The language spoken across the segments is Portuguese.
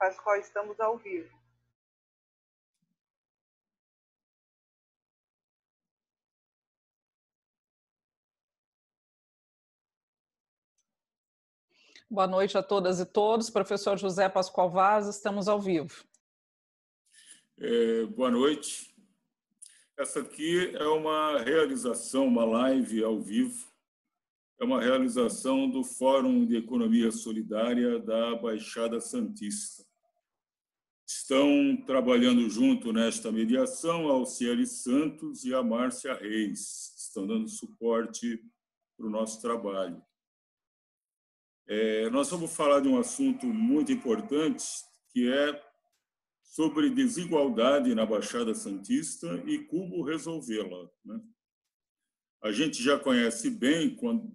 Pascoal, estamos ao vivo. Boa noite a todas e todos. Professor José Pascoal Vaz, estamos ao vivo. Boa noite. Essa aqui é uma realização, uma live ao vivo. É uma realização do Fórum de Economia Solidária da Baixada Santista. Estão trabalhando junto nesta mediação a Alciele Santos e a Márcia Reis. Estão dando suporte para o nosso trabalho. Nós vamos falar de um assunto muito importante, que é sobre desigualdade na Baixada Santista e como resolvê-la, né? A gente já conhece bem, quando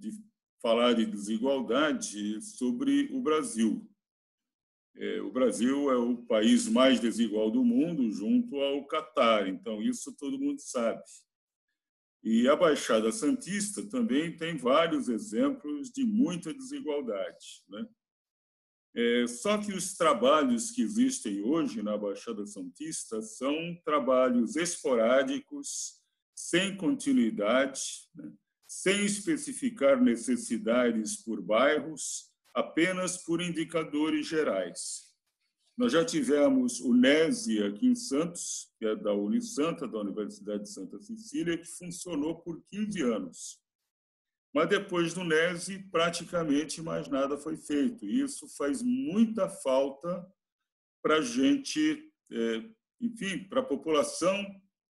falar de desigualdade, sobre o Brasil. O Brasil é o país mais desigual do mundo, junto ao Catar, então isso todo mundo sabe. E a Baixada Santista também tem vários exemplos de muita desigualdade, né? Só que os trabalhos que existem hoje na Baixada Santista são trabalhos esporádicos, sem continuidade, né? Sem especificar necessidades por bairros, apenas por indicadores gerais. Nós já tivemos o NESE aqui em Santos, que é da Unisanta, da Universidade de Santa Cecília, que funcionou por 15 anos. Mas depois do NESE, praticamente mais nada foi feito. E isso faz muita falta para a gente, enfim, para a população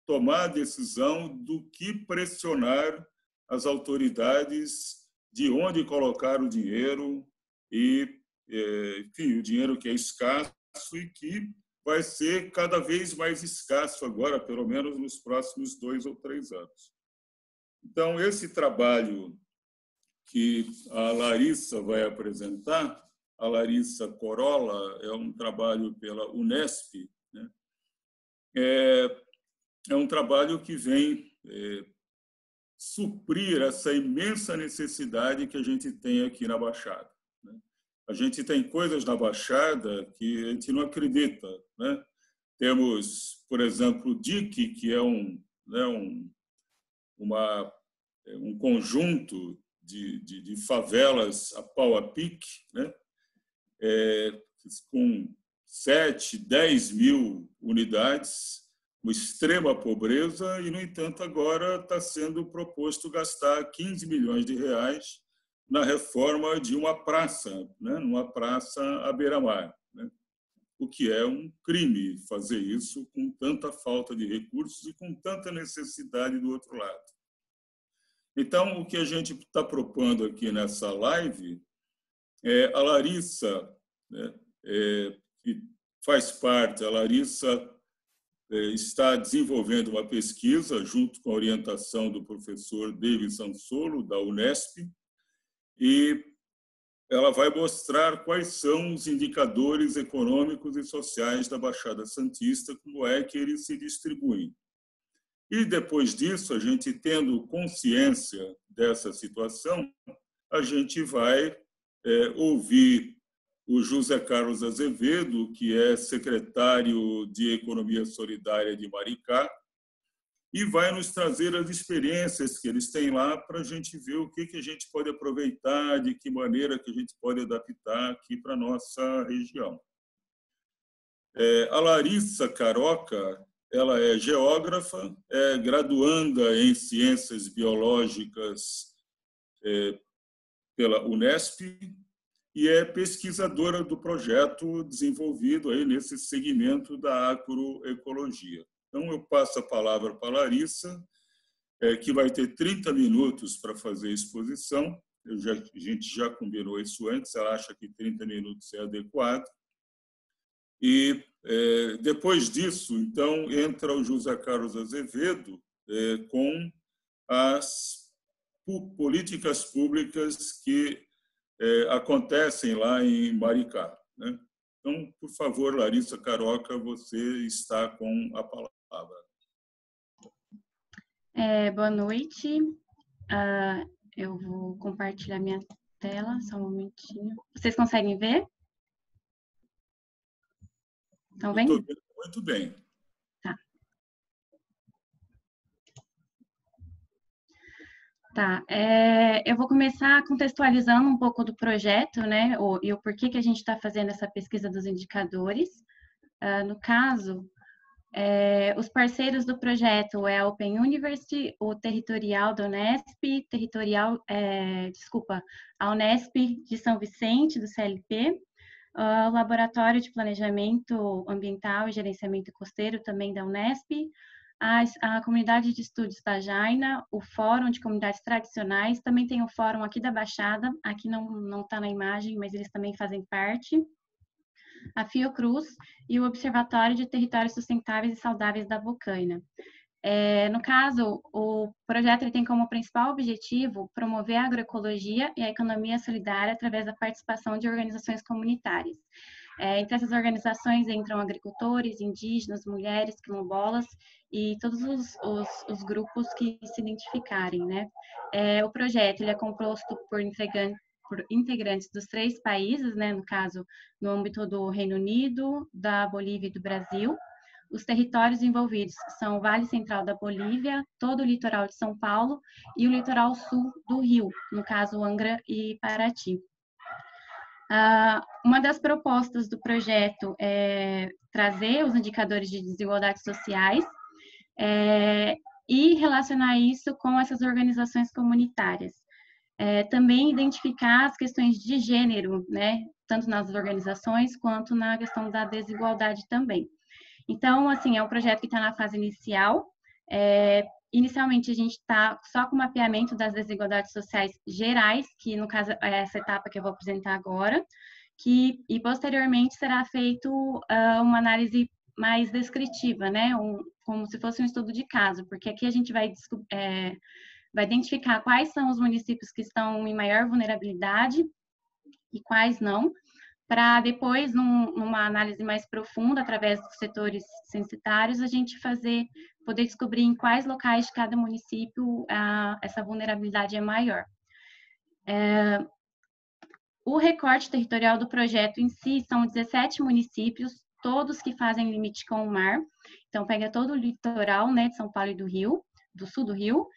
tomar a decisão do que pressionar as autoridades, de onde colocar o dinheiro e, enfim, o dinheiro que é escasso e que vai ser cada vez mais escasso agora, pelo menos nos próximos 2 ou 3 anos. Então, esse trabalho que a Larissa vai apresentar, a Larissa Corolla, é um trabalho pela Unesp, né? É um trabalho que vem suprir essa imensa necessidade que a gente tem aqui na Baixada, né? A gente tem coisas na Baixada que a gente não acredita, né? Temos, por exemplo, o DIC, que é um conjunto de favelas a pau a pique, né? Com 7, 10 mil unidades, uma extrema pobreza, e, no entanto, agora está sendo proposto gastar 15 milhões de reais na reforma de uma praça, né? Numa praça à beira-mar, né? O que é um crime fazer isso com tanta falta de recursos e com tanta necessidade do outro lado. Então, o que a gente está propondo aqui nessa live é a Larissa, né, que faz parte, a Larissa está desenvolvendo uma pesquisa junto com a orientação do professor David Sansolo, da Unesp, e ela vai mostrar quais são os indicadores econômicos e sociais da Baixada Santista, como é que eles se distribuem. E depois disso, a gente tendo consciência dessa situação, a gente vai ouvir o José Carlos Azevedo, que é secretário de Economia Solidária de Maricá, e vai nos trazer as experiências que eles têm lá para a gente ver o que a gente pode aproveitar, de que maneira que a gente pode adaptar aqui para a nossa região. A Larissa Caroca, ela é geógrafa, é graduanda em Ciências Biológicas pela Unesp e é pesquisadora do projeto desenvolvido aí nesse segmento da agroecologia. Então, eu passo a palavra para a Larissa, que vai ter 30 minutos para fazer a exposição. A gente já combinou isso antes, ela acha que 30 minutos é adequado. E depois disso, então, entra o José Carlos Azevedo com as políticas públicas que acontecem lá em Maricá, né? Então, por favor, Larissa Caroca, você está com a palavra. Boa noite. Eu vou compartilhar minha tela, só um momentinho. Vocês conseguem ver? Estão Eu estou vendo? vendo muito bem. Tá. Tá. Eu vou começar contextualizando um pouco do projeto, né? E o porquê que a gente está fazendo essa pesquisa dos indicadores. No caso, os parceiros do projeto é a Open University, o territorial da Unesp, a Unesp de São Vicente, do CLP, o Laboratório de Planejamento Ambiental e Gerenciamento Costeiro, também da Unesp, a Comunidade de Estudos da Jaina, o Fórum de Comunidades Tradicionais, também tem o Fórum aqui da Baixada, aqui não está na imagem, mas eles também fazem parte, a Fiocruz e o Observatório de Territórios Sustentáveis e Saudáveis da Bocaina. No caso, o projeto ele tem como principal objetivo promover a agroecologia e a economia solidária através da participação de organizações comunitárias. Entre essas organizações entram agricultores, indígenas, mulheres, quilombolas e todos os grupos que se identificarem, né? O projeto ele é composto por integrantes dos 3 países, né? No caso, no âmbito do Reino Unido, da Bolívia e do Brasil. Os territórios envolvidos são o Vale Central da Bolívia, todo o litoral de São Paulo e o litoral sul do Rio, no caso Angra e Paraty. Uma das propostas do projeto é trazer os indicadores de desigualdades sociais e relacionar isso com essas organizações comunitárias. Também identificar as questões de gênero, né, tanto nas organizações quanto na questão da desigualdade também. Então, assim, é um projeto que está na fase inicial. Inicialmente, a gente está só com o mapeamento das desigualdades sociais gerais, que no caso é essa etapa que eu vou apresentar agora, e posteriormente será feito uma análise mais descritiva, né? Como se fosse um estudo de caso, porque aqui a gente vai identificar quais são os municípios que estão em maior vulnerabilidade e quais não, para depois, numa análise mais profunda, através dos setores censitários, a gente poder descobrir em quais locais de cada município essa vulnerabilidade é maior. O recorte territorial do projeto em si são 17 municípios, todos que fazem limite com o mar. Então, pega todo o litoral, né, de São Paulo e do Rio, do sul do Rio.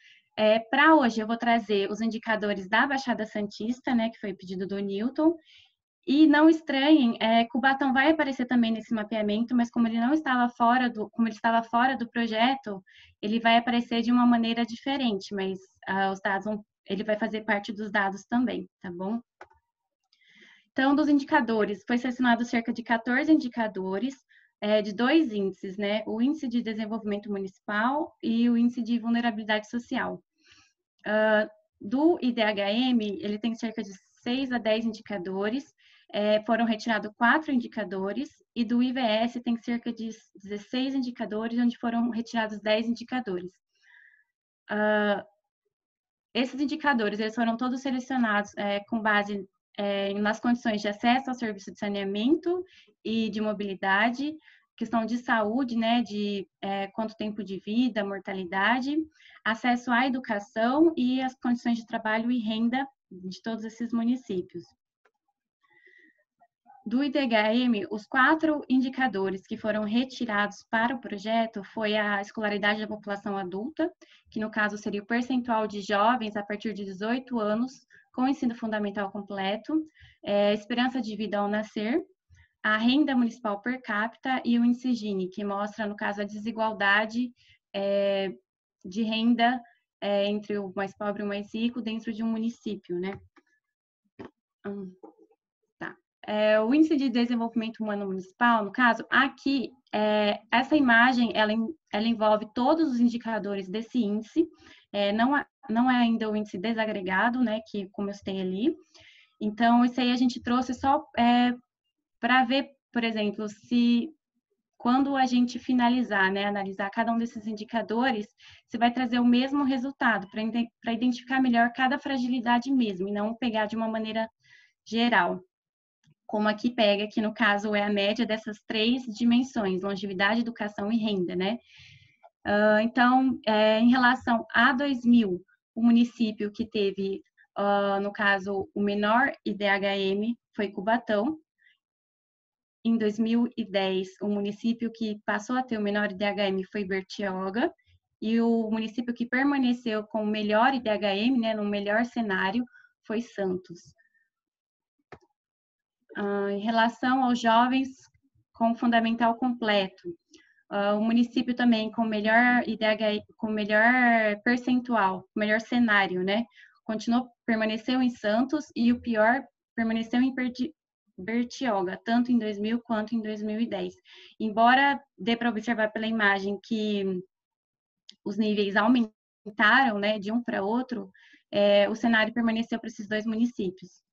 Para hoje, eu vou trazer os indicadores da Baixada Santista, né, que foi pedido do Newton. E não estranhem, Cubatão vai aparecer também nesse mapeamento, mas como ele estava fora do projeto, ele vai aparecer de uma maneira diferente, mas os dados ele vai fazer parte dos dados também, tá bom? Então, dos indicadores, foi selecionado cerca de 14 indicadores de 2 índices, né? O índice de desenvolvimento municipal e o índice de vulnerabilidade social. Do IDHM, ele tem cerca de 6 a 10 indicadores, foram retirados 4 indicadores, e do IVS tem cerca de 16 indicadores, onde foram retirados 10 indicadores. Esses indicadores, eles foram todos selecionados com base nas condições de acesso ao serviço de saneamento e de mobilidade, questão de saúde, né, de quanto tempo de vida, mortalidade, acesso à educação e as condições de trabalho e renda de todos esses municípios. Do IDHM, os 4 indicadores que foram retirados para o projeto foi a escolaridade da população adulta, que no caso seria o percentual de jovens a partir de 18 anos com ensino fundamental completo, esperança de vida ao nascer, a renda municipal per capita e o índice Gini, que mostra, no caso, a desigualdade de renda entre o mais pobre e o mais rico dentro de um município, né? O índice de desenvolvimento humano municipal, no caso, aqui, essa imagem, ela envolve todos os indicadores desse índice, não é ainda o índice desagregado, né, que como eu citei ali. Então, isso aí a gente trouxe só para ver, por exemplo, se quando a gente finalizar, né, analisar cada um desses indicadores, se vai trazer o mesmo resultado, para identificar melhor cada fragilidade mesmo, e não pegar de uma maneira geral. Como aqui pega, que no caso é a média dessas 3 dimensões, longevidade, educação e renda, né? Então, em relação a 2000, o município que teve, no caso, o menor IDHM foi Cubatão. em 2010, o município que passou a ter o menor IDHM foi Bertioga, e o município que permaneceu com o melhor IDHM, né, no melhor cenário, foi Santos. Em relação aos jovens com fundamental completo, o município também com melhor IDHM, com melhor percentual, melhor cenário, né, permaneceu em Santos, e o pior permaneceu em Bertioga, tanto em 2000 quanto em 2010. Embora dê para observar pela imagem que os níveis aumentaram, né, de um para outro, o cenário permaneceu para esses dois municípios.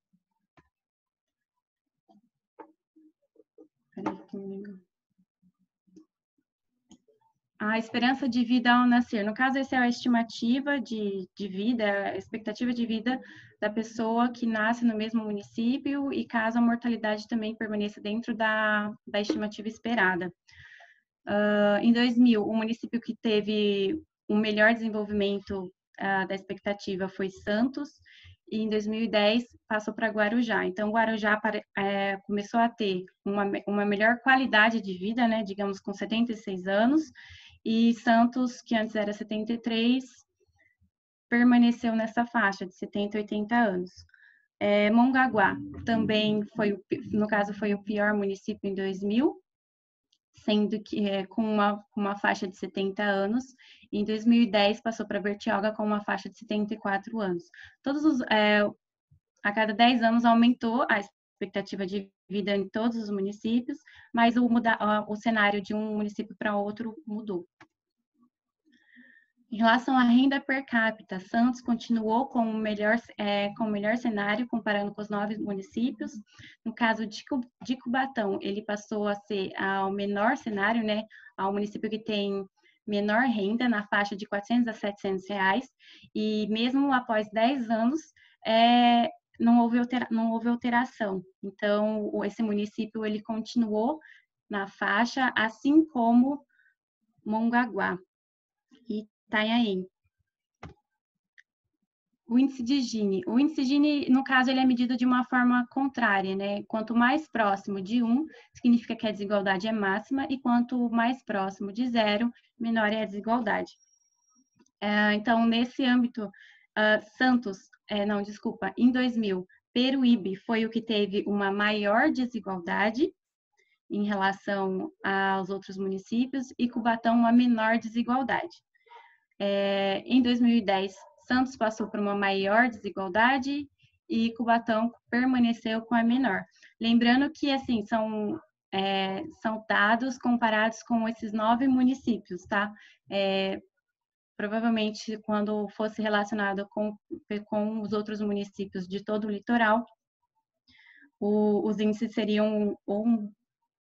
A esperança de vida ao nascer. No caso, essa é a estimativa de vida, a expectativa de vida da pessoa que nasce no mesmo município, e caso a mortalidade também permaneça dentro da estimativa esperada. Em 2000, o município que teve o melhor desenvolvimento da expectativa foi Santos, e em 2010 passou para Guarujá. Então, Guarujá começou a ter uma melhor qualidade de vida, né, digamos, com 76 anos, e Santos, que antes era 73, permaneceu nessa faixa de 70 a 80 anos. Mongaguá também no caso, foi o pior município em 2000, sendo que com uma faixa de 70 anos. Em 2010 passou para Bertioga com uma faixa de 74 anos. A cada 10 anos aumentou a expectativa de vida em todos os municípios, mas o cenário de um município para outro mudou. Em relação à renda per capita, Santos continuou com o melhor cenário, comparando com os 9 municípios. No caso de Cubatão, ele passou a ser ao menor cenário, né, ao município que tem menor renda, na faixa de R$400 a R$700, e mesmo após 10 anos, não houve alteração. Então, esse município ele continuou na faixa, assim como Mongaguá e Itanhaém. O índice de Gini. O índice de Gini, no caso, ele é medido de uma forma contrária, né? Quanto mais próximo de 1, significa que a desigualdade é máxima, e quanto mais próximo de 0, menor é a desigualdade. Então, nesse âmbito, em 2000, Peruíbe foi o que teve uma maior desigualdade em relação aos outros municípios, e Cubatão uma menor desigualdade. Em 2010, Santos passou por uma maior desigualdade e Cubatão permaneceu com a menor. Lembrando que, assim, são dados comparados com esses 9 municípios, tá? Provavelmente, quando fosse relacionado com os outros municípios de todo o litoral, os índices seriam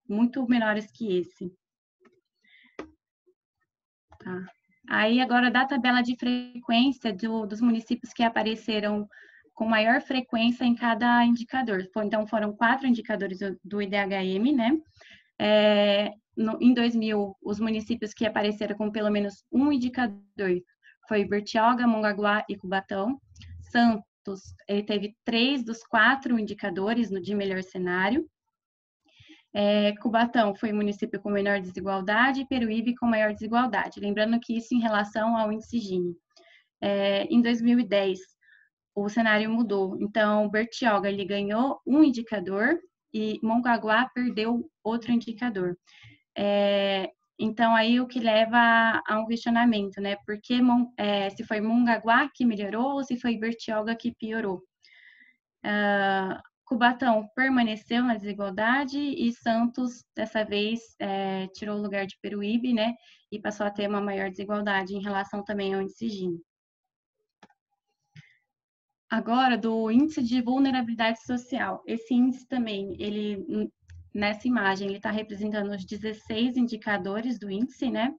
muito menores que esse. Tá. Aí, agora, da tabela de frequência dos municípios que apareceram com maior frequência em cada indicador. Então, foram 4 indicadores do IDHM, né? Em 2000, os municípios que apareceram com pelo menos um indicador foi Bertioga, Mongaguá e Cubatão. Santos, ele teve 3 dos 4 indicadores de melhor cenário. Cubatão foi o município com menor desigualdade, e Peruíbe com maior desigualdade. Lembrando que isso em relação ao índice Gini. Em 2010, o cenário mudou. Então, Bertioga ele ganhou um indicador e Mongaguá perdeu outro indicador. Então, aí o que leva a um questionamento, né? Porque se foi Mongaguá que melhorou ou se foi Bertioga que piorou? Cubatão permaneceu na desigualdade e Santos, dessa vez, tirou o lugar de Peruíbe, né? E passou a ter uma maior desigualdade em relação também ao índice Gini. Agora, do índice de vulnerabilidade social. Esse índice também, nessa imagem, ele está representando os 16 indicadores do índice, né?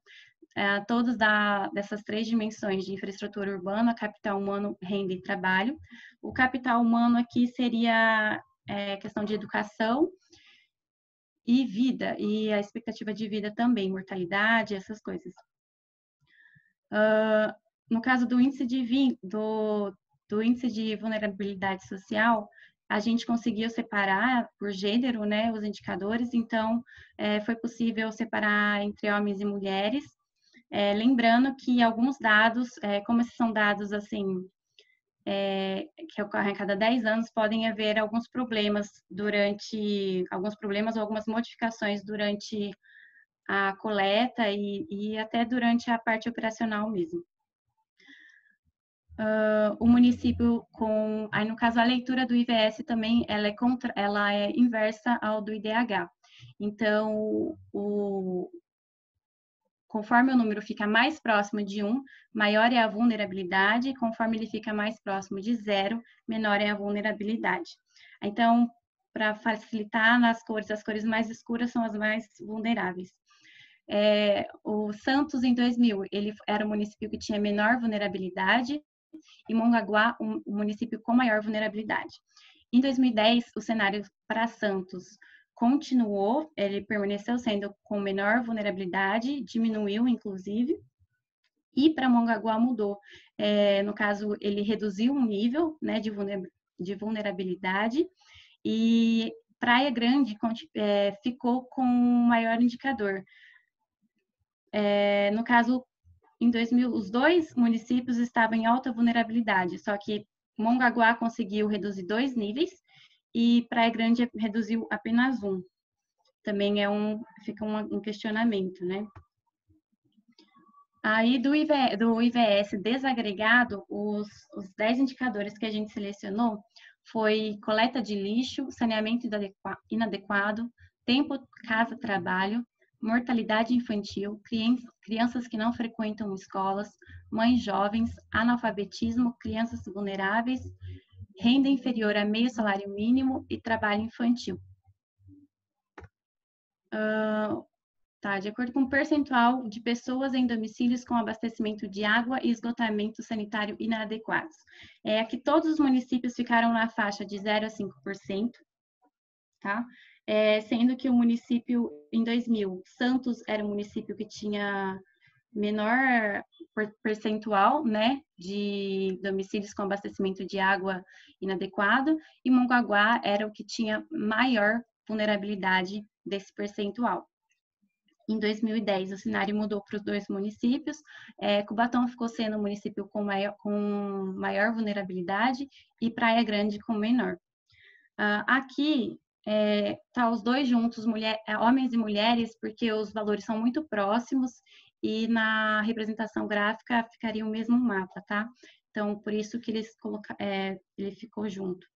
Todos dessas 3 dimensões de infraestrutura urbana, capital humano, renda e trabalho. O capital humano aqui seria questão de educação e vida, e a expectativa de vida também, mortalidade, essas coisas. No caso do índice de vulnerabilidade social, a gente conseguiu separar por gênero, né, os indicadores, então foi possível separar entre homens e mulheres, lembrando que alguns dados, como esses são dados assim, que ocorrem a cada 10 anos, podem haver alguns problemas ou algumas modificações durante a coleta e até durante a parte operacional mesmo. O município aí no caso a leitura do IVS também ela é inversa ao do IDH. Então, conforme o número fica mais próximo de 1, maior é a vulnerabilidade, conforme ele fica mais próximo de 0, menor é a vulnerabilidade. Então, para facilitar nas cores, as cores mais escuras são as mais vulneráveis. O Santos, em 2000, ele era o município que tinha menor vulnerabilidade, e Mongaguá, o município com maior vulnerabilidade. Em 2010, o cenário para Santos continuou, ele permaneceu sendo com menor vulnerabilidade, diminuiu, inclusive, e para Mongaguá mudou. No caso, ele reduziu o nível, né, de vulnerabilidade, e Praia Grande ficou com um maior indicador. No caso, em 2000, os dois municípios estavam em alta vulnerabilidade, só que Mongaguá conseguiu reduzir 2 níveis e Praia Grande reduziu apenas 1. Também fica um questionamento, né? Aí do IVS desagregado, os 10 indicadores que a gente selecionou foi coleta de lixo, saneamento inadequado, tempo casa-trabalho, mortalidade infantil, crianças que não frequentam escolas, mães jovens, analfabetismo, crianças vulneráveis, renda inferior a meio salário mínimo e trabalho infantil. De acordo com o percentual de pessoas em domicílios com abastecimento de água e esgotamento sanitário inadequados. Aqui todos os municípios ficaram na faixa de 0 a 5%, tá? Sendo que o município, em 2000, Santos era um município que tinha menor percentual, né, de domicílios com abastecimento de água inadequado, e Mongaguá era o que tinha maior vulnerabilidade desse percentual. Em 2010, o cenário mudou para os dois municípios. Cubatão ficou sendo o município com maior vulnerabilidade e Praia Grande com menor. Aqui tá os dois juntos, homens e mulheres, porque os valores são muito próximos e na representação gráfica ficaria o mesmo mapa, tá? Então, por isso que ele ficou junto.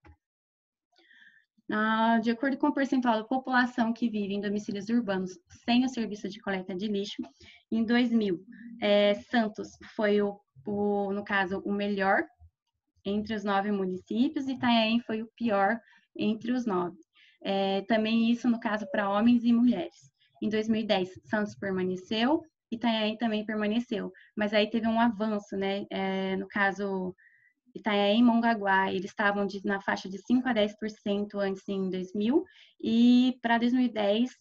De acordo com o percentual da população que vive em domicílios urbanos sem o serviço de coleta de lixo, em 2000, Santos foi, no caso, o melhor entre os 9 municípios e Itanhaém foi o pior entre os 9. Também isso, no caso, para homens e mulheres. Em 2010, Santos permaneceu, Itanhaém também permaneceu, mas aí teve um avanço, né? No caso, Itanhaém e Mongaguá, eles estavam na faixa de 5 a 10% antes em 2000, e para 2010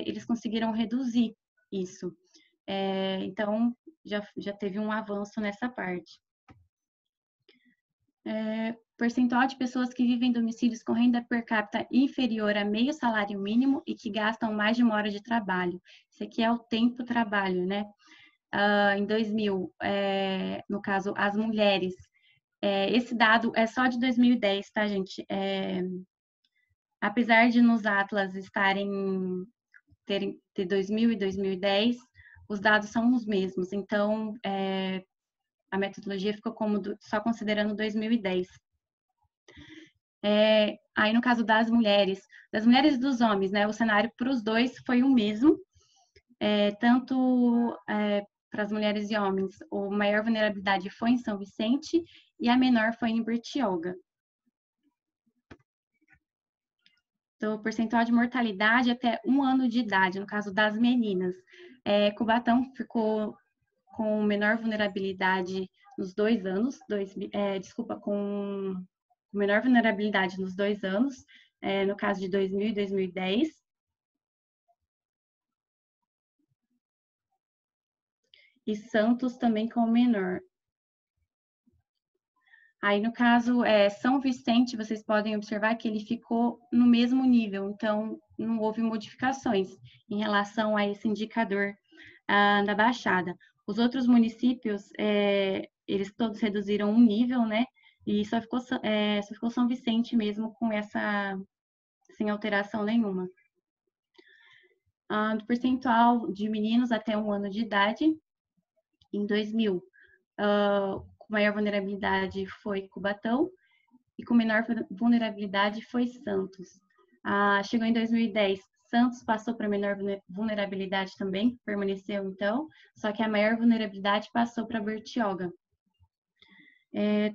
eles conseguiram reduzir isso. Então, já teve um avanço nessa parte. Percentual de pessoas que vivem em domicílios com renda per capita inferior a meio salário mínimo e que gastam mais de 1 hora de trabalho. Isso aqui é o tempo trabalho, né? Em 2000, no caso, as mulheres, esse dado é só de 2010, tá, gente? Apesar de nos Atlas ter 2000 e 2010, os dados são os mesmos. Então, a metodologia ficou só considerando 2010. Aí, no caso das mulheres e dos homens, né? O cenário para os dois foi o mesmo. Tanto para as mulheres e homens, a maior vulnerabilidade foi em São Vicente e a menor foi em Bertioga. Então, o percentual de mortalidade até 1 ano de idade, no caso das meninas. Cubatão ficou com menor vulnerabilidade nos 2 anos, com menor vulnerabilidade nos 2 anos, no caso de 2000 e 2010. E Santos também com menor. Aí, no caso, São Vicente, vocês podem observar que ele ficou no mesmo nível, então não houve modificações em relação a esse indicador da Baixada. Os outros municípios, eles todos reduziram um nível, né? E só ficou São Vicente mesmo com sem alteração nenhuma. Do percentual de meninos até 1 ano de idade, em 2000, com maior vulnerabilidade foi Cubatão, e com menor vulnerabilidade foi Santos. Chegou em 2010, Santos passou para menor vulnerabilidade também, permaneceu então, só que a maior vulnerabilidade passou para Bertioga.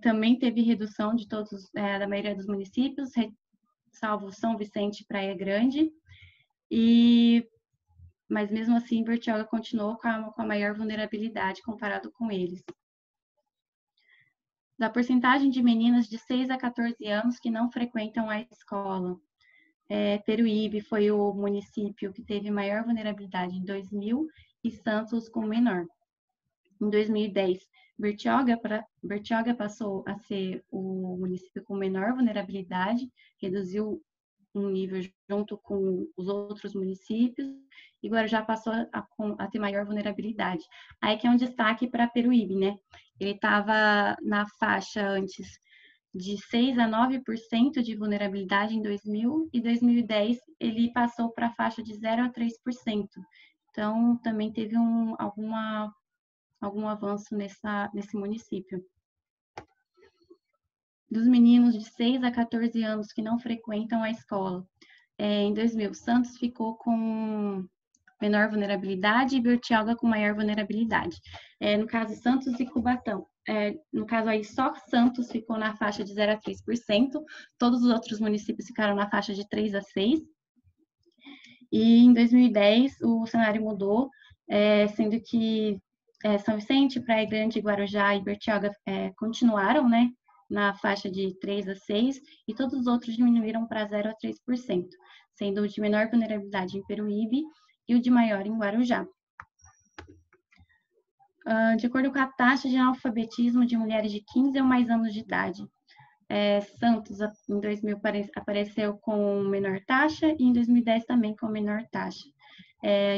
Também teve redução de da maioria dos municípios, salvo São Vicente e Praia Grande, mas mesmo assim Bertioga continuou com a maior vulnerabilidade comparado com eles. Da porcentagem de meninas de 6 a 14 anos que não frequentam a escola. Peruíbe foi o município que teve maior vulnerabilidade em 2000 e Santos com menor. Em 2010, Bertioga passou a ser o município com menor vulnerabilidade, reduziu um nível junto com os outros municípios, e Guarujá passou a ter maior vulnerabilidade. Aí que é um destaque para Peruíbe, né? Ele estava na faixa antes de 6 a 9% de vulnerabilidade em 2000, e 2010 ele passou para a faixa de 0 a 3%. Então, também teve algum avanço nesse município. Dos meninos de 6 a 14 anos que não frequentam a escola. Em 2000, Santos ficou com menor vulnerabilidade e Bertioga com maior vulnerabilidade. No caso, Santos e Cubatão. No caso aí, só Santos ficou na faixa de 0 a 3%, todos os outros municípios ficaram na faixa de 3 a 6%. E em 2010, o cenário mudou, sendo que São Vicente, Praia Grande, Guarujá e Bertioga continuaram, né, na faixa de 3 a 6%, e todos os outros diminuíram para 0 a 3%, sendo o de menor vulnerabilidade em Peruíbe e o de maior em Guarujá. De acordo com a taxa de analfabetismo de mulheres de 15 ou mais anos de idade, Santos, em 2000, apareceu com menor taxa, e em 2010 também com menor taxa.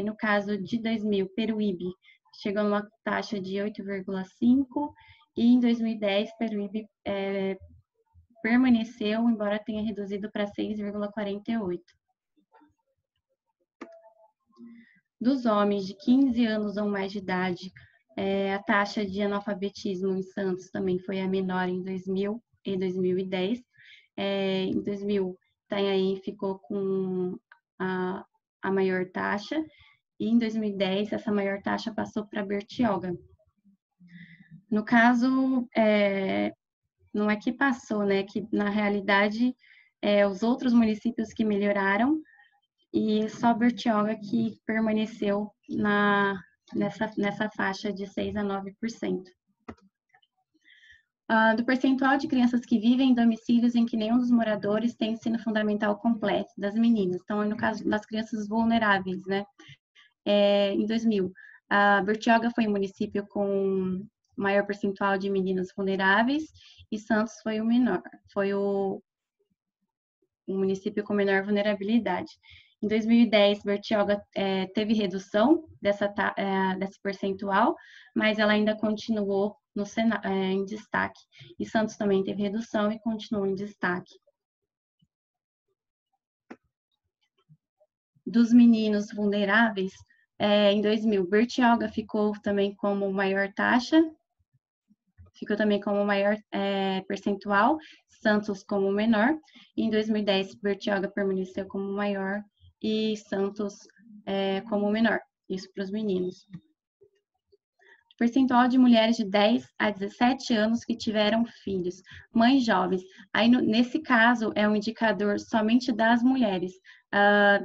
No caso de 2000, Peruíbe chegou numa taxa de 8,5%, e em 2010, Peruíbe permaneceu, embora tenha reduzido para 6,48%. Dos homens de 15 anos ou mais de idade, a taxa de analfabetismo em Santos também foi a menor em 2000 e 2010. Em 2000, Itanhaém ficou com a maior taxa, e em 2010, essa maior taxa passou para Bertioga. No caso, não é que passou, né? Que, na realidade, os outros municípios que melhoraram, e só Bertioga que permaneceu nessa faixa de 6 a 9%. Do percentual de crianças que vivem em domicílios em que nenhum dos moradores tem ensino fundamental completo, das meninas. Então, no caso das crianças vulneráveis, né? Em 2000, Bertioga foi o município com maior percentual de meninas vulneráveis, e Santos foi o menor, foi o município com menor vulnerabilidade. Em 2010, Bertioga teve redução desse percentual, mas ela ainda continuou em destaque. E Santos também teve redução e continuou em destaque. Dos meninos vulneráveis, em 2000, Bertioga ficou também como maior taxa, ficou também como maior percentual, Santos como menor. E em 2010, Bertioga permaneceu como maior e Santos como menor, isso para os meninos. Percentual de mulheres de 10 a 17 anos que tiveram filhos, mães jovens. Aí, nesse caso, é um indicador somente das mulheres.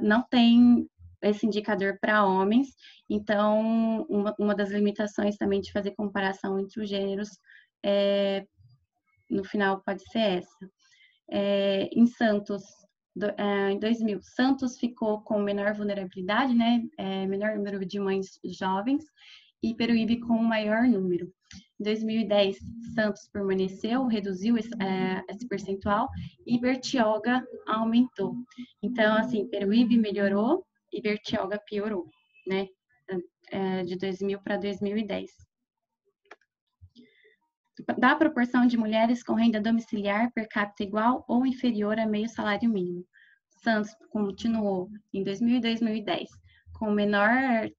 Não tem esse indicador para homens, então, uma das limitações também de fazer comparação entre os gêneros, no final, pode ser essa. Em Santos, em 2000, Santos ficou com menor vulnerabilidade, né? Menor número de mães jovens, e Peruíbe com o maior número. Em 2010, Santos permaneceu, reduziu esse percentual, e Bertioga aumentou. Então, assim, Peruíbe melhorou e Bertioga piorou, né? De 2000 para 2010. Da proporção de mulheres com renda domiciliar per capita igual ou inferior a meio salário mínimo. Santos continuou em 2000 e 2010 com menor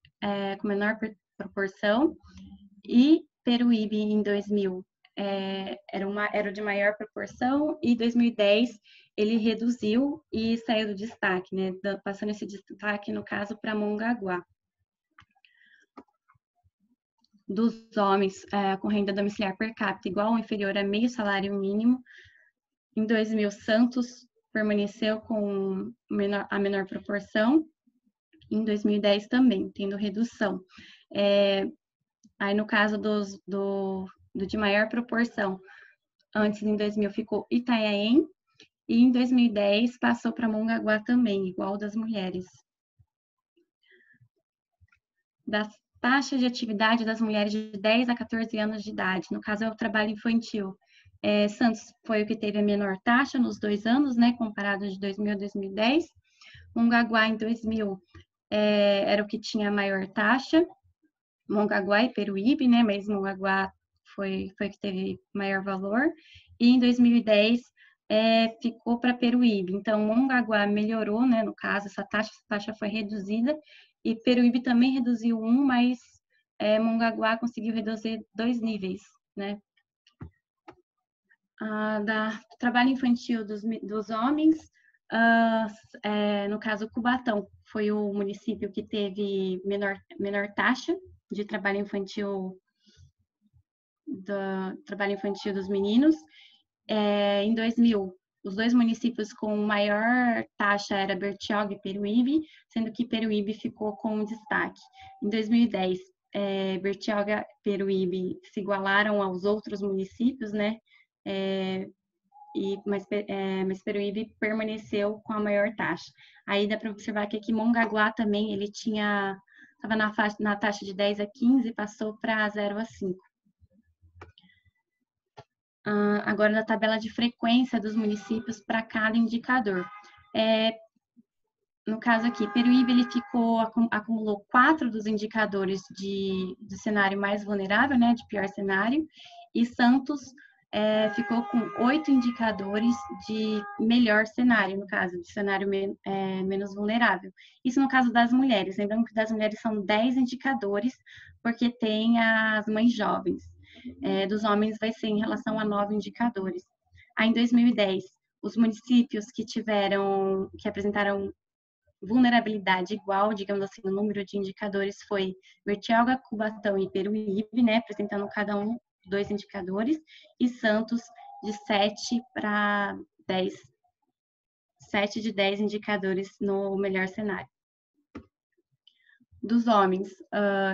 proporção, e Peruíbe em 2000 era de maior proporção, e em 2010 ele reduziu e saiu do destaque, né? Passando esse destaque, no caso, para Mongaguá. Dos homens com renda domiciliar per capita igual ou inferior a meio salário mínimo, em 2000, Santos permaneceu com a menor proporção, em 2010 também, tendo redução. Aí, no caso do de maior proporção, antes, em 2000, ficou Itanhaém, e em 2010 passou para Mongaguá também, igual das mulheres. Das taxas de atividade das mulheres de 10 a 14 anos de idade, no caso é o trabalho infantil. Santos foi o que teve a menor taxa nos 2 anos, né, comparado de 2000 a 2010. Mongaguá, em 2000, era o que tinha a maior taxa. Mongaguá e Peruíbe, né, mas Mongaguá foi o que teve maior valor. E em 2010 ficou para Peruíbe. Então, Mongaguá melhorou, né, no caso, essa taxa foi reduzida, e Peruíbe também reduziu 1, mas Mongaguá conseguiu reduzir 2 níveis, né? Do trabalho infantil dos homens, no caso, Cubatão foi o município que teve menor taxa de trabalho infantil dos meninos. Em 2000, os 2 municípios com maior taxa era Bertioga e Peruíbe, sendo que Peruíbe ficou com destaque. Em 2010, Bertioga e Peruíbe se igualaram aos outros municípios, né? Mas Peruíbe permaneceu com a maior taxa. Aí dá para observar que aqui Mongaguá também, ele estava na taxa de 10 a 15 e passou para 0 a 5. Agora, na tabela de frequência dos municípios para cada indicador. No caso aqui, Peruíbe, ele acumulou 4 dos indicadores do cenário mais vulnerável, né, de pior cenário, e Santos ficou com 8 indicadores de melhor cenário, no caso, de cenário menos vulnerável. Isso no caso das mulheres. Lembrando que das mulheres são 10 indicadores, porque tem as mães jovens. Dos homens vai ser em relação a 9 indicadores. Aí, em 2010, os municípios que apresentaram vulnerabilidade igual, digamos assim, o número de indicadores foi Bertioga, Cubatão e Peruíbe, né, apresentando cada um 2 indicadores, e Santos de 7 para 10, 7 de 10 indicadores no melhor cenário. Dos homens,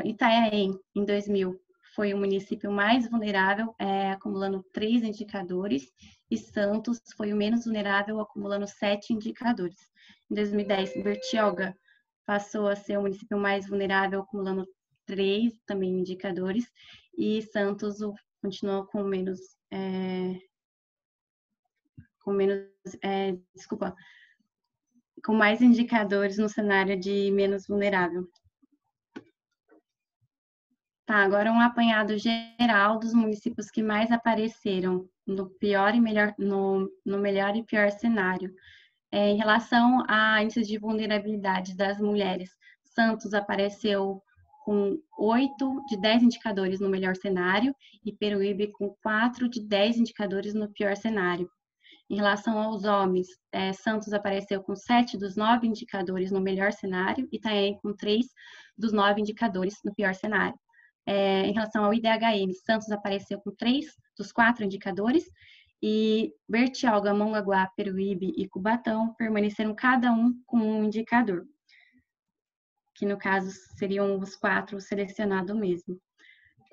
Itanhaém, em 2000, foi o município mais vulnerável, acumulando 3 indicadores, e Santos foi o menos vulnerável, acumulando 7 indicadores. Em 2010, Bertioga passou a ser o município mais vulnerável, acumulando 3 também indicadores, e Santos continuou com mais indicadores no cenário de menos vulnerável. Tá, agora um apanhado geral dos municípios que mais apareceram no melhor e pior cenário. Em relação a índices de vulnerabilidade das mulheres, Santos apareceu com 8 de 10 indicadores no melhor cenário, e Peruíbe com 4 de 10 indicadores no pior cenário. Em relação aos homens, Santos apareceu com 7 dos 9 indicadores no melhor cenário, e Itanhaém com 3 dos 9 indicadores no pior cenário. Em relação ao IDHM, Santos apareceu com 3 dos 4 indicadores, e Bertioga, Mongaguá, Peruíbe e Cubatão permaneceram cada um com um indicador, que no caso seriam os 4 selecionados mesmo.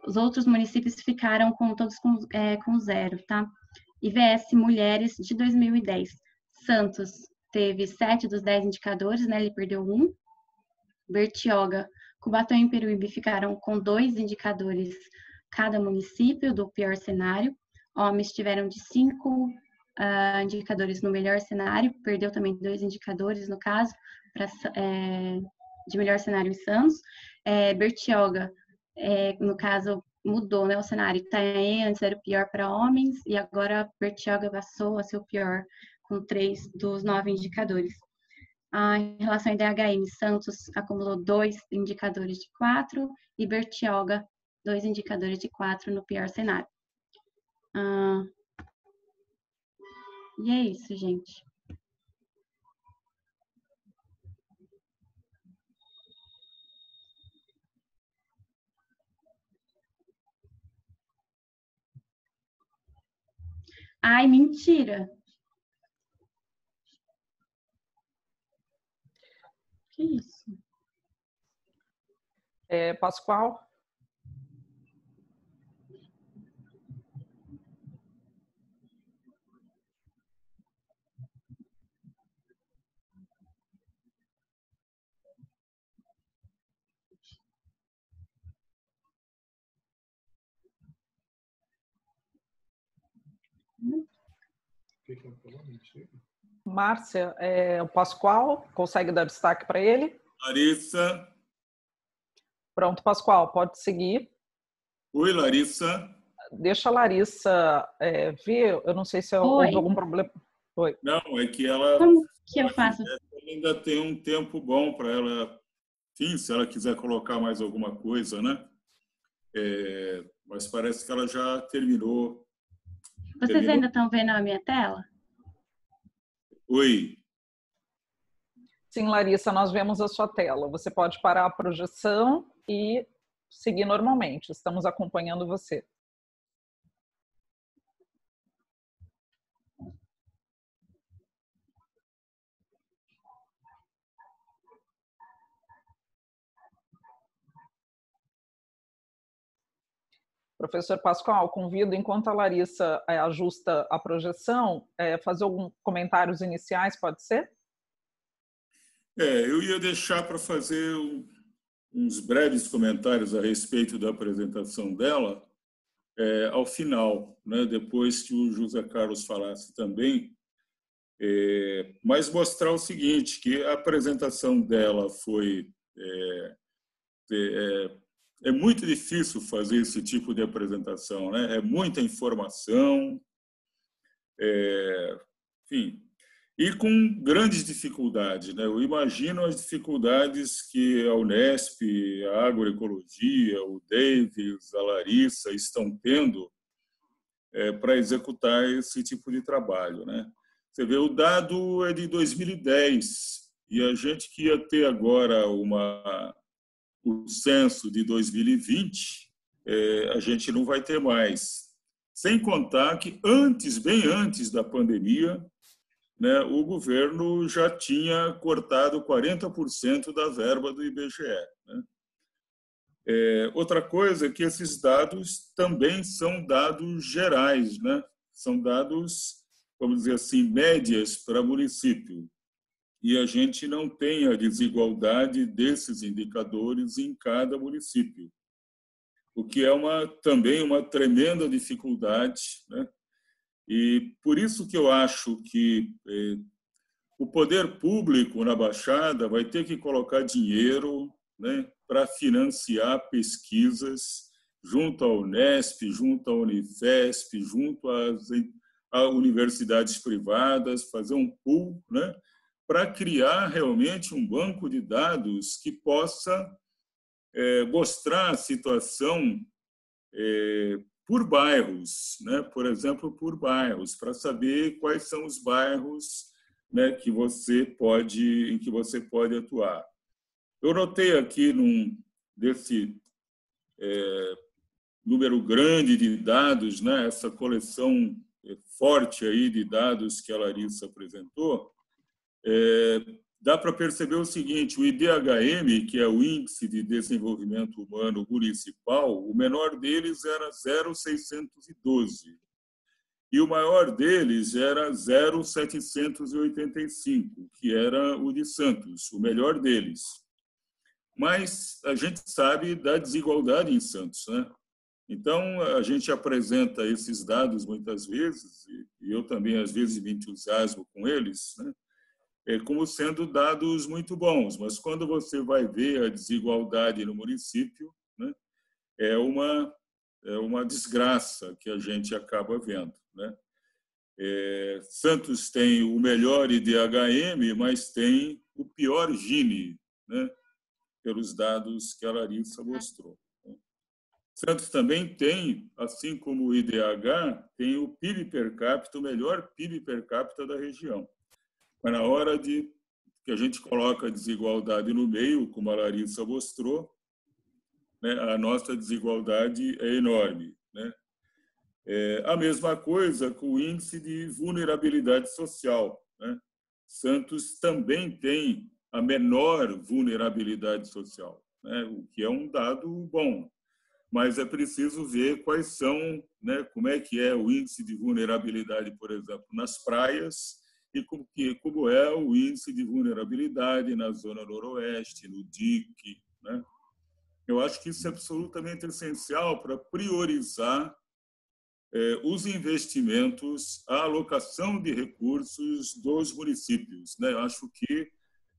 Os outros municípios ficaram todos com 0, tá? IVS Mulheres de 2010. Santos teve 7 dos 10 indicadores, né? Ele perdeu 1. Bertioga, Cubatão e Peruíbe ficaram com 2 indicadores cada município do pior cenário. Homens tiveram de 5 indicadores no melhor cenário, perdeu também 2 indicadores, no caso, de melhor cenário em Santos. Bertioga, no caso, mudou, né, o cenário. Itanhaém antes era o pior para homens, e agora Bertioga passou a ser o pior, com 3 dos 9 indicadores. Em relação ao IDHM, Santos acumulou 2 indicadores de 4, e Bertioga, 2 indicadores de 4 no pior cenário. E é isso, gente. Ai, mentira! Que isso? Pascoal? Márcia, o Pascoal, consegue dar destaque para ele? Larissa. Pronto, Pascoal, pode seguir. Oi, Larissa. Deixa a Larissa ver, eu não sei se houve algum problema. Oi. Não, é que ela... Como que eu faço? Ainda tem um tempo bom para ela, enfim, se ela quiser colocar mais alguma coisa, né? Mas parece que ela já terminou. Vocês ainda estão vendo a minha tela? Oi. Sim, Larissa, nós vemos a sua tela. Você pode parar a projeção e seguir normalmente. Estamos acompanhando você. Professor Pascoal, convido, enquanto a Larissa ajusta a projeção, fazer alguns comentários iniciais, pode ser? Eu ia deixar para fazer uns breves comentários a respeito da apresentação dela ao final, né? Depois que o José Carlos falasse também, mas mostrar o seguinte, que a apresentação dela foi... É muito difícil fazer esse tipo de apresentação, né? É muita informação, enfim, e com grandes dificuldades, né? Eu imagino as dificuldades que a Unesp, a Agroecologia, o Davis, a Larissa estão tendo para executar esse tipo de trabalho, né? Você vê, o dado é de 2010 e a gente que ia ter agora o censo de 2020, a gente não vai ter mais. Sem contar que bem antes da pandemia, né, o governo já tinha cortado 40% da verba do IBGE. Né? Outra coisa é que esses dados também são dados gerais, né? São dados, vamos dizer assim, médias para município. E a gente não tem a desigualdade desses indicadores em cada município, o que é também uma tremenda dificuldade, né? E por isso que eu acho que o poder público na Baixada vai ter que colocar dinheiro, né, para financiar pesquisas junto à Unesp, junto à Unifesp, junto às universidades privadas, fazer um pool, né, para criar realmente um banco de dados que possa mostrar a situação por bairros, né? Por exemplo, por bairros, para saber quais são os bairros, né, em que você pode atuar. Eu notei aqui desse número grande de dados, né, essa coleção forte aí de dados que a Larissa apresentou, dá para perceber o seguinte: o IDHM, que é o Índice de Desenvolvimento Humano Municipal, o menor deles era 0,612 e o maior deles era 0,785, que era o de Santos, o melhor deles. Mas a gente sabe da desigualdade em Santos, né? Então, a gente apresenta esses dados muitas vezes, e eu também, às vezes, me entusiasmo com eles, né, como sendo dados muito bons, mas quando você vai ver a desigualdade no município, né, é uma desgraça que a gente acaba vendo, né? Santos tem o melhor IDHM, mas tem o pior Gini, né, pelos dados que a Larissa mostrou. Santos também tem, assim como o IDH, tem o PIB per capita, o melhor PIB per capita da região. Mas na hora que a gente coloca a desigualdade no meio, como a Larissa mostrou, né, a nossa desigualdade é enorme, né? A mesma coisa com o índice de vulnerabilidade social, né? Santos também tem a menor vulnerabilidade social, né? O que é um dado bom, mas é preciso ver quais são, né, como é que é o índice de vulnerabilidade, por exemplo, nas praias, e como é o índice de vulnerabilidade na zona noroeste, no DIC, né? Eu acho que isso é absolutamente essencial para priorizar os investimentos, a alocação de recursos dos municípios, né? Eu acho que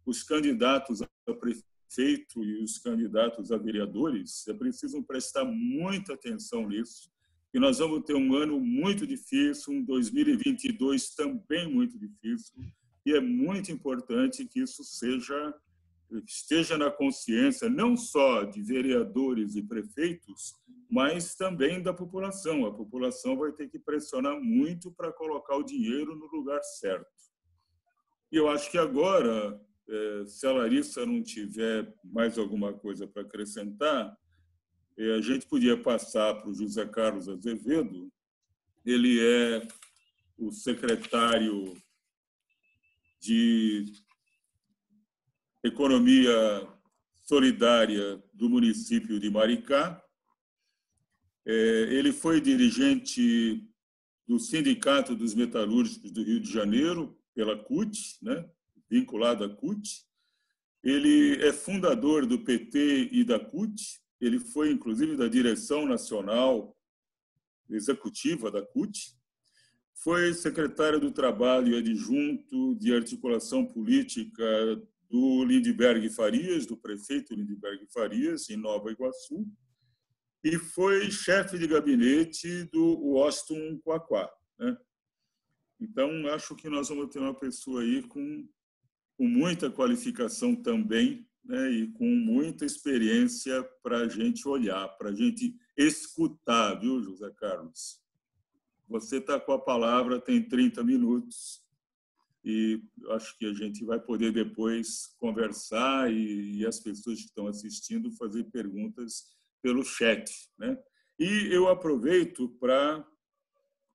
os candidatos a prefeito e os candidatos a vereadores precisam prestar muita atenção nisso, e nós vamos ter um ano muito difícil, um 2022 também muito difícil, e é muito importante que isso esteja na consciência não só de vereadores e prefeitos, mas também da população. A população vai ter que pressionar muito para colocar o dinheiro no lugar certo. E eu acho que agora, se a Larissa não tiver mais alguma coisa para acrescentar, a gente podia passar para o José Carlos Azevedo. Ele é o secretário de Economia Solidária do município de Maricá. Ele foi dirigente do Sindicato dos Metalúrgicos do Rio de Janeiro, pela CUT, né? Vinculado à CUT. Ele é fundador do PT e da CUT. Ele foi, inclusive, da direção nacional executiva da CUT. Foi secretário do Trabalho e adjunto de articulação política do Lindbergh Farias, do prefeito Lindbergh Farias, em Nova Iguaçu, e foi chefe de gabinete do Washington Quaquá, né? Então, acho que nós vamos ter uma pessoa aí com muita qualificação também, né, e com muita experiência para a gente olhar, para a gente escutar, viu, José Carlos? Você está com a palavra, tem 30 minutos, e acho que a gente vai poder depois conversar e as pessoas que estão assistindo fazer perguntas pelo chat, né? E eu aproveito para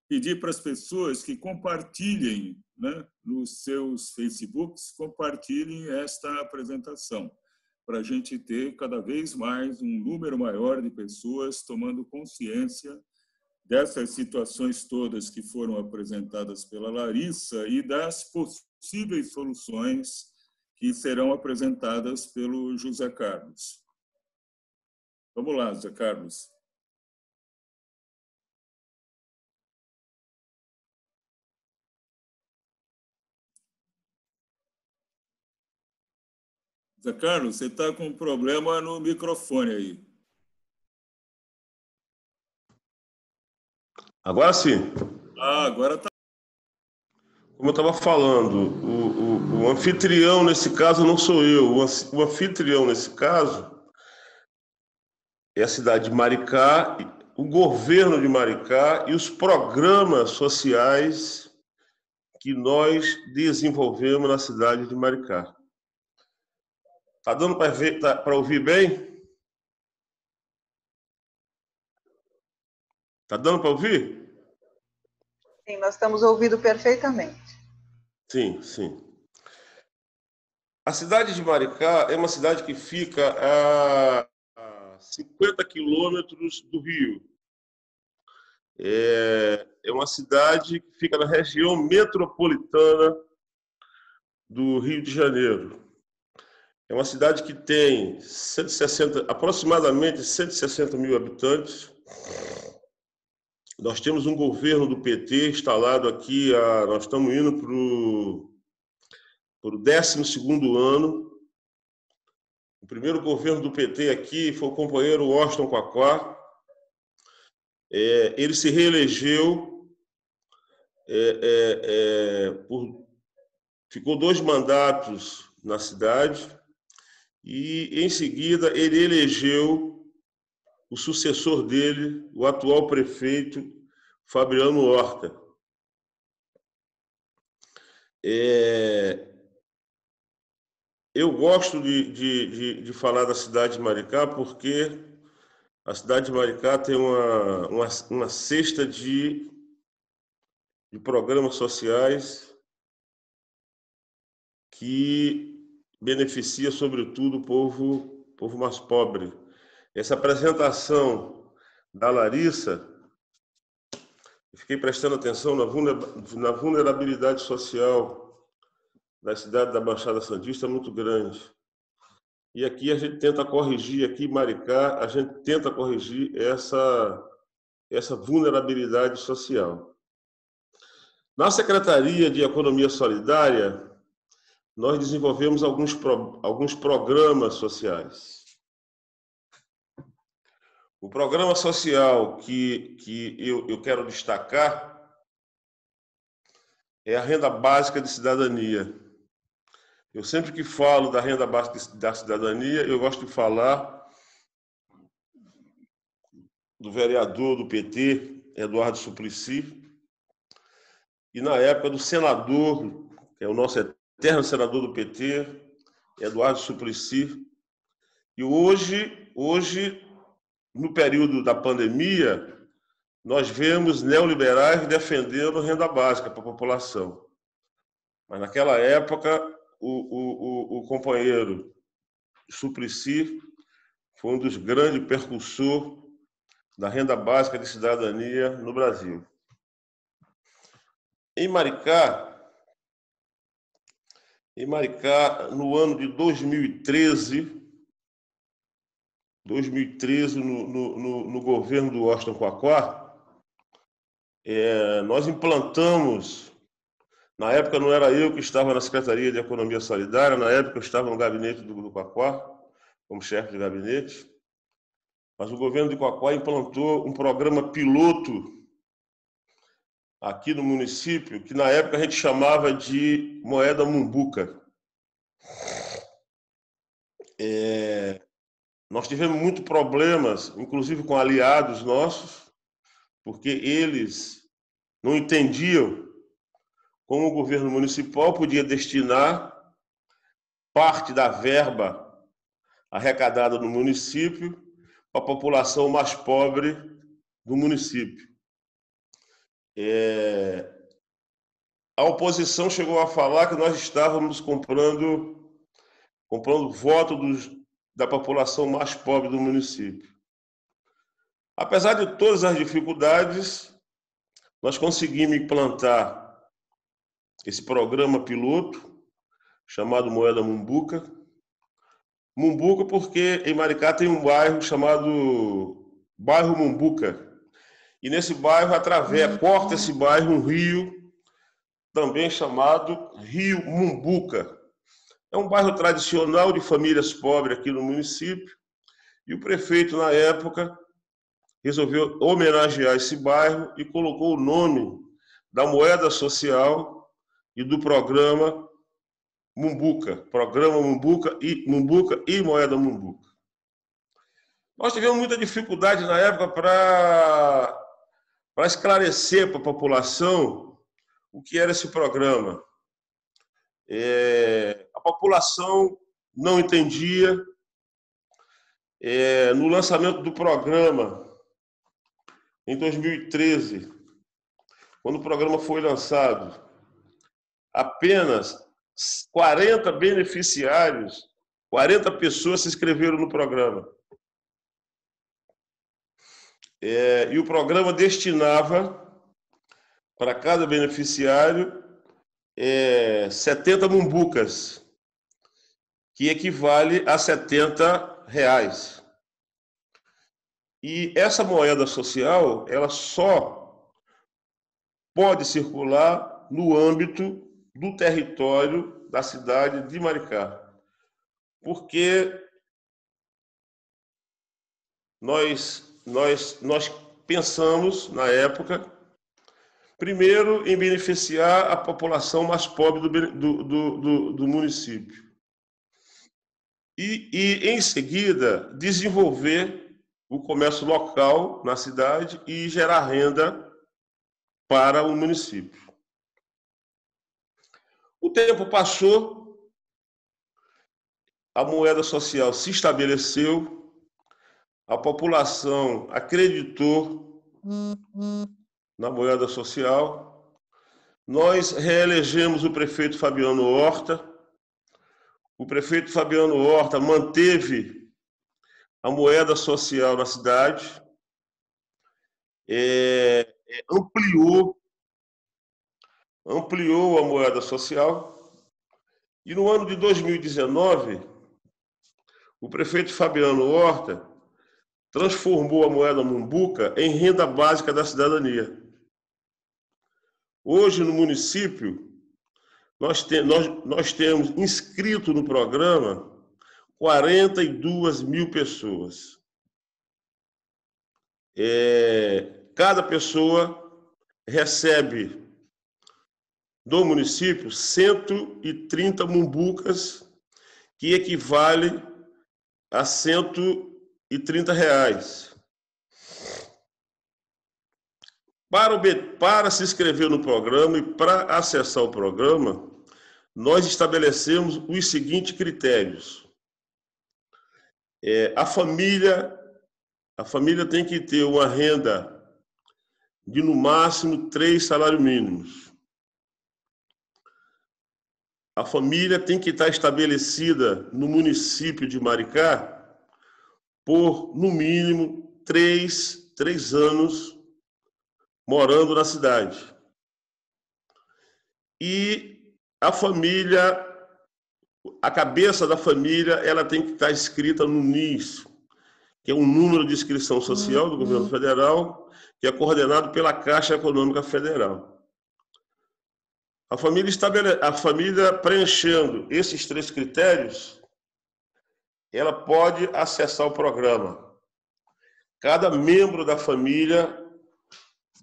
pedir para as pessoas que compartilhem, né, nos seus Facebooks, compartilhem esta apresentação, para a gente ter cada vez mais um número maior de pessoas tomando consciência dessas situações todas que foram apresentadas pela Larissa e das possíveis soluções que serão apresentadas pelo José Carlos. Vamos lá, José Carlos. José Carlos, você está com um problema no microfone aí. Agora sim. Agora está. Como eu estava falando, o anfitrião nesse caso não sou eu. O anfitrião nesse caso é a cidade de Maricá, o governo de Maricá e os programas sociais que nós desenvolvemos na cidade de Maricá. Está dando para ouvir bem? Está dando para ouvir? Sim, nós estamos ouvindo perfeitamente. Sim, sim. A cidade de Maricá é uma cidade que fica a 50 quilômetros do Rio. É uma cidade que fica na região metropolitana do Rio de Janeiro. É uma cidade que tem aproximadamente 160 mil habitantes, Nós temos um governo do PT instalado aqui, nós estamos indo para o 12º ano. O primeiro governo do PT aqui foi o companheiro Washington Quaquá. Ele se reelegeu, ficou 2 mandatos na cidade e, em seguida, ele elegeu o sucessor dele, o atual prefeito, Fabiano Horta. Eu gosto de falar da cidade de Maricá porque a cidade de Maricá tem uma cesta de programas sociais que beneficia, sobretudo, o povo mais pobre. Essa apresentação da Larissa, eu fiquei prestando atenção na vulnerabilidade social da cidade da Baixada Santista, é muito grande. E aqui a gente tenta corrigir, aqui em Maricá, a gente tenta corrigir essa vulnerabilidade social. Na Secretaria de Economia Solidária, nós desenvolvemos alguns programas sociais. O programa social que eu quero destacar é a renda básica de cidadania. Eu sempre que falo da renda básica da cidadania, eu gosto de falar do vereador do PT, Eduardo Suplicy, e na época do senador, que é o nosso eterno senador do PT, Eduardo Suplicy. E hoje, no período da pandemia, nós vemos neoliberais defendendo renda básica para a população. Mas naquela época, o companheiro Suplicy foi um dos grandes percussores da renda básica de cidadania no Brasil. Em Maricá, no ano de 2013, no governo do Washington Quaquá, nós implantamos, na época não era eu que estava na Secretaria de Economia Solidária, na época eu estava no gabinete do Quaquá, como chefe de gabinete, mas o governo de Quaquá implantou um programa piloto aqui no município, que na época a gente chamava de moeda mumbuca. Nós tivemos muitos problemas, inclusive com aliados nossos, porque eles não entendiam como o governo municipal podia destinar parte da verba arrecadada no município para a população mais pobre do município. A oposição chegou a falar que nós estávamos comprando voto da população mais pobre do município. Apesar de todas as dificuldades, nós conseguimos implantar esse programa piloto, chamado Moeda Mumbuca. Mumbuca porque em Maricá tem um bairro chamado Bairro Mumbuca. E nesse bairro, corta esse bairro um rio, também chamado Rio Mumbuca. É um bairro tradicional de famílias pobres aqui no município. E o prefeito, na época, resolveu homenagear esse bairro e colocou o nome da moeda social e do programa Mumbuca. Programa Mumbuca e Moeda Mumbuca. Nós tivemos muita dificuldade na época para esclarecer para a população o que era esse programa. A população não entendia. No lançamento do programa, em 2013, quando o programa foi lançado, apenas 40 beneficiários, 40 pessoas se inscreveram no programa. E o programa destinava para cada beneficiário 70 mumbucas, que equivale a R$70. E essa moeda social, ela só pode circular no âmbito do território da cidade de Maricá, porque nós pensamos, na época, primeiro em beneficiar a população mais pobre do município e, em seguida, desenvolver o comércio local na cidade e gerar renda para o município. O tempo passou, a moeda social se estabeleceu, a população acreditou na moeda social. Nós reelegemos o prefeito Fabiano Horta. O prefeito Fabiano Horta manteve a moeda social na cidade, ampliou a moeda social. E no ano de 2019, o prefeito Fabiano Horta transformou a moeda Mumbuca em renda básica da cidadania. Hoje, no município, nós temos inscrito no programa 42 mil pessoas. Cada pessoa recebe do município 130 mumbucas, que equivale a R$130. Para se inscrever no programa e para acessar o programa, nós estabelecemos os seguintes critérios. A família tem que ter uma renda de, no máximo, 3 salários mínimos. A família tem que estar estabelecida no município de Maricá por, no mínimo, 3 anos morando na cidade. E a cabeça da família, ela tem que estar inscrita no NIS, que é um número de inscrição social do governo federal, que é coordenado pela Caixa Econômica Federal. A família preenchendo esses 3 critérios, ela pode acessar o programa. Cada membro da família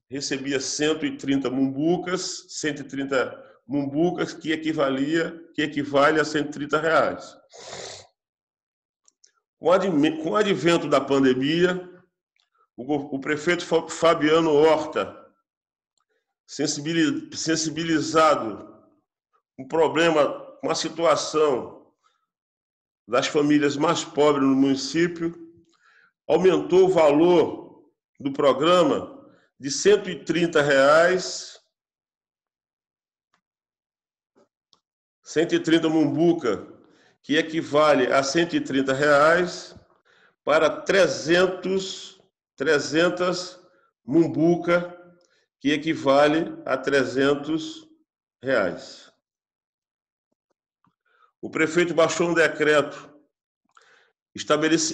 recebia 130 mumbucas, 130 mumbucas, que equivale a R$130. Com o advento da pandemia, o prefeito Fabiano Horta, sensibilizado com o problema, com a situação das famílias mais pobres no município, aumentou o valor do programa de R$130, 130 mumbuca, que equivale a R$130, para 300 mumbuca, que equivale a R$300. O prefeito baixou um decreto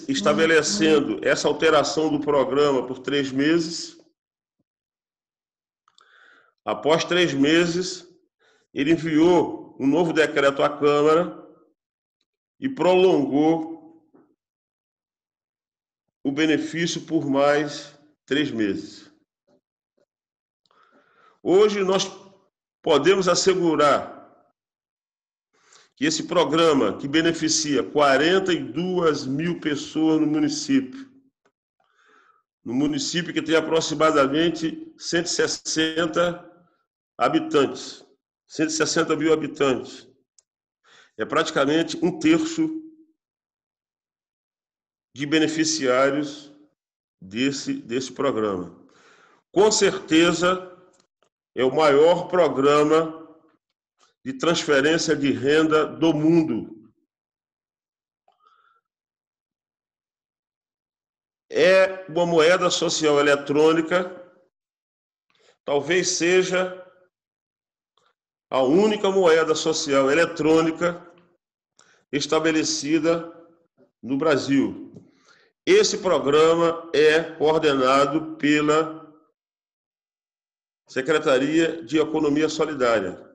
estabelecendo essa alteração do programa por 3 meses. Após 3 meses, ele enviou um novo decreto à Câmara e prolongou o benefício por mais 3 meses. Hoje nós podemos assegurar que esse programa, que beneficia 42 mil pessoas no município que tem aproximadamente 160 habitantes, 160 mil habitantes, é praticamente 1/3 de beneficiários desse programa. Com certeza, é o maior programa de transferência de renda do mundo. É uma moeda social eletrônica, talvez seja a única moeda social eletrônica estabelecida no Brasil. Esse programa é coordenado pela Secretaria de Economia Solidária.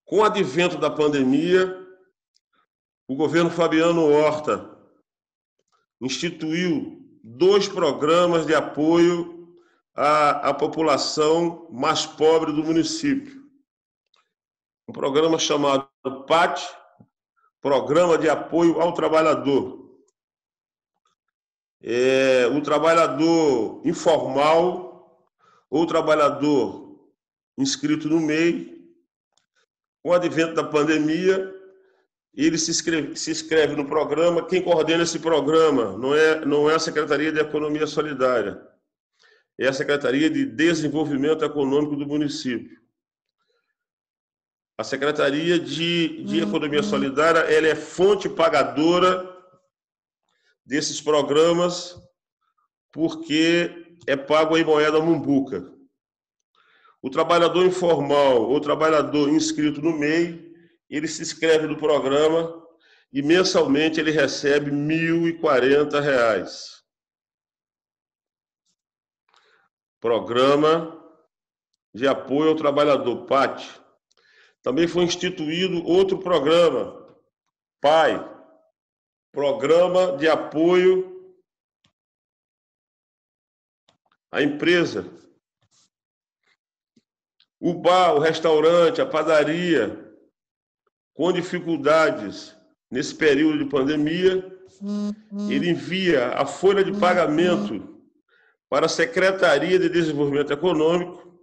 Com o advento da pandemia, o governo Fabiano Horta instituiu 2 programas de apoio à população mais pobre do município. Um programa chamado PAT, Programa de Apoio ao Trabalhador. O trabalhador informal ou trabalhador inscrito no MEI, com o advento da pandemia, ele se inscreve no programa. Quem coordena esse programa não é a Secretaria de Economia Solidária, é a Secretaria de Desenvolvimento Econômico do município. A Secretaria de Economia Solidária, ela é fonte pagadora desses programas, porque é pago em moeda mumbuca. O trabalhador informal ou trabalhador inscrito no MEI, ele se inscreve no programa e mensalmente ele recebe R$ 1.040. Programa de Apoio ao Trabalhador, PAT. Também foi instituído outro programa, PAI, Programa de Apoio à Empresa. O bar, o restaurante, a padaria, com dificuldades nesse período de pandemia, ele envia a folha de pagamento para a Secretaria de Desenvolvimento Econômico,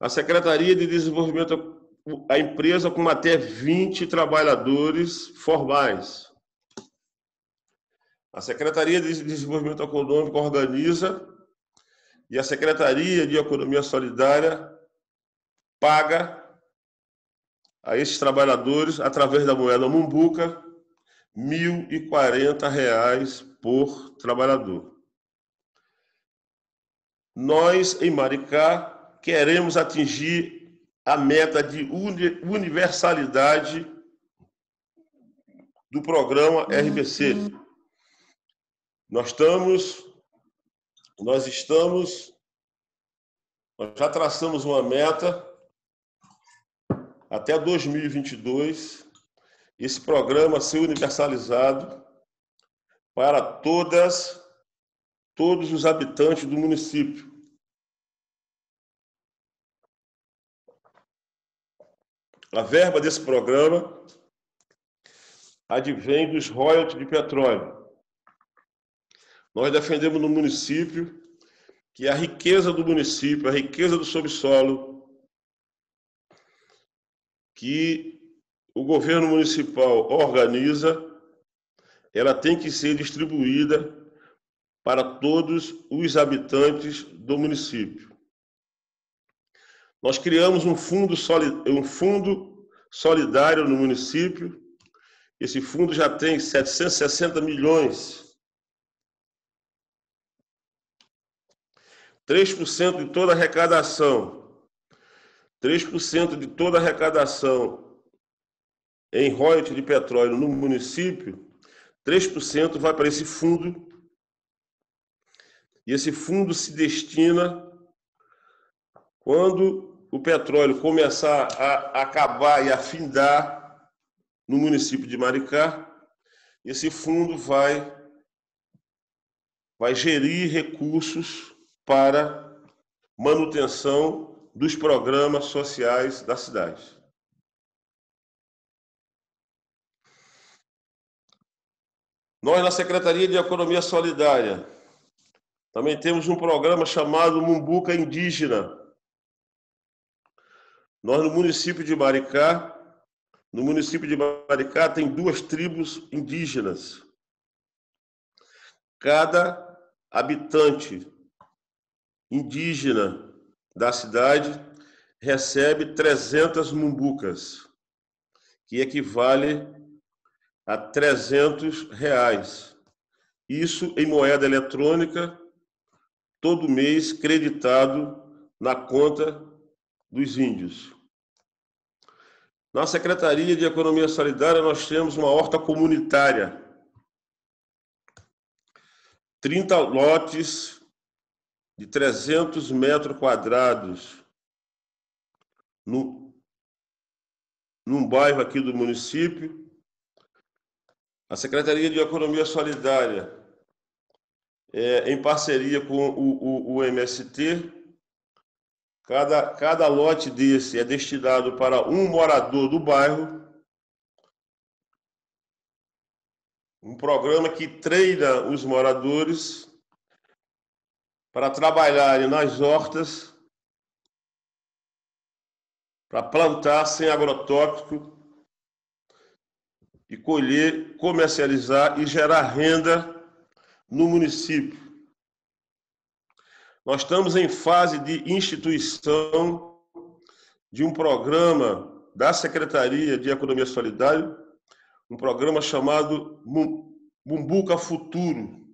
a Secretaria de Desenvolvimento, a empresa com até 20 trabalhadores formais. A Secretaria de Desenvolvimento Econômico organiza e a Secretaria de Economia Solidária paga a esses trabalhadores, através da moeda mumbuca, R$ 1.040 por trabalhador. Nós, em Maricá, queremos atingir a meta de universalidade do programa RBC. Nós já traçamos uma meta até 2022, esse programa ser universalizado para todos os habitantes do município. A verba desse programa advém dos royalties de petróleo. Nós defendemos no município que a riqueza do município, a riqueza do subsolo, que o governo municipal organiza, ela tem que ser distribuída para todos os habitantes do município. Nós criamos um fundo solidário no município. Esse fundo já tem 760 milhões. 3% de toda a arrecadação. 3% de toda a arrecadação em royalties de petróleo no município, 3% vai para esse fundo. E esse fundo se destina, quando o petróleo começar a acabar e a findar no município de Maricá, esse fundo vai gerir recursos para manutenção dos programas sociais da cidade. Nós, na Secretaria de Economia Solidária, também temos um programa chamado Mumbuca Indígena. Nós, no município de Maricá, tem 2 tribos indígenas. Cada habitante indígena da cidade recebe 300 mumbucas, que equivale a R$ 300. Isso em moeda eletrônica, todo mês creditado na conta dos índios. Na Secretaria de Economia Solidária, nós temos uma horta comunitária. 30 lotes de 300 metros quadrados num bairro aqui do município. A Secretaria de Economia Solidária, em parceria com o MST, cada lote desse é destinado para um morador do bairro. Um programa que treina os moradores para trabalharem nas hortas, para plantar sem agrotóxico e colher, comercializar e gerar renda no município. Nós estamos em fase de instituição de um programa da Secretaria de Economia Solidária, um programa chamado Mumbuca Futuro.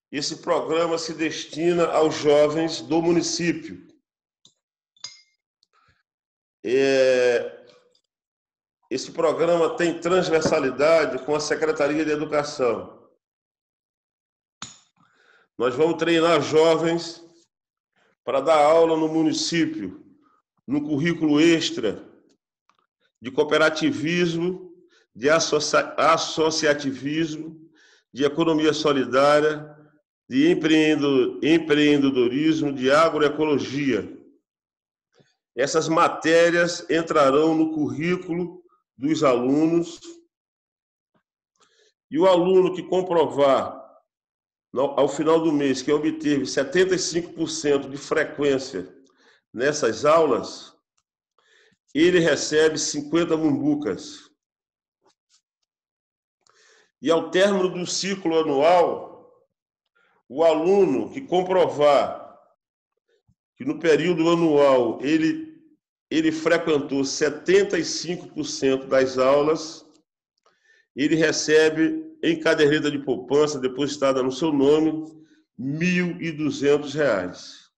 Esse programa se destina aos jovens do município. Esse programa tem transversalidade com a Secretaria de Educação. Nós vamos treinar jovens para dar aula no município, no currículo extra de cooperativismo, de associativismo, de economia solidária, de empreendedorismo, de agroecologia. Essas matérias entrarão no currículo dos alunos e o aluno que comprovar ao final do mês que obteve 75% de frequência nessas aulas, ele recebe 50 mumbucas. E ao término do ciclo anual, o aluno que comprovar que no período anual ele frequentou 75% das aulas, ele recebe em caderneta de poupança depositada no seu nome R$ 1.200.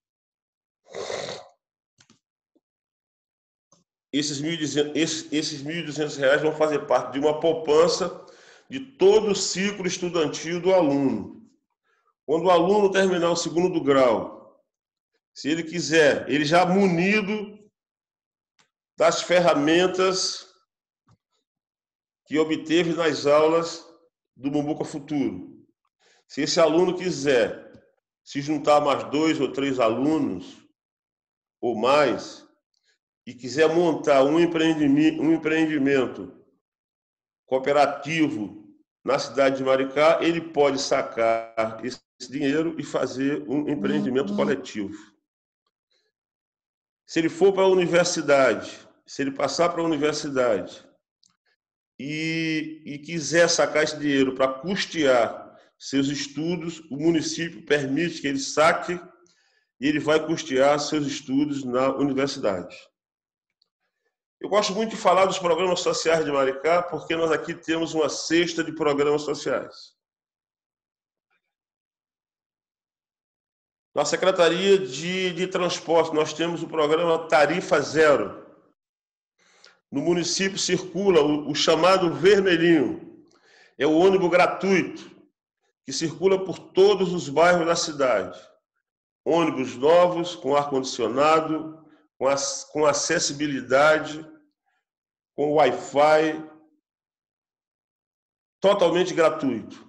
Esses R$ 1.200 vão fazer parte de uma poupança de todo o ciclo estudantil do aluno. Quando o aluno terminar o segundo grau, se ele quiser, ele já munido das ferramentas que obteve nas aulas do Mumbuca Futuro. Se esse aluno quiser se juntar a mais 2 ou 3 alunos ou mais e quiser montar um empreendimento cooperativo na cidade de Maricá, ele pode sacar esse dinheiro e fazer um empreendimento coletivo. Se ele for para a universidade, se ele passar para a universidade e quiser sacar esse dinheiro para custear seus estudos, o município permite que ele saque e ele vai custear seus estudos na universidade. Eu gosto muito de falar dos programas sociais de Maricá, porque nós aqui temos uma cesta de programas sociais. Na Secretaria de Transporte, nós temos o programa Tarifa Zero. No município circula o chamado Vermelhinho. É o ônibus gratuito, que circula por todos os bairros da cidade. Ônibus novos, com ar-condicionado, com acessibilidade, com Wi-Fi, totalmente gratuito,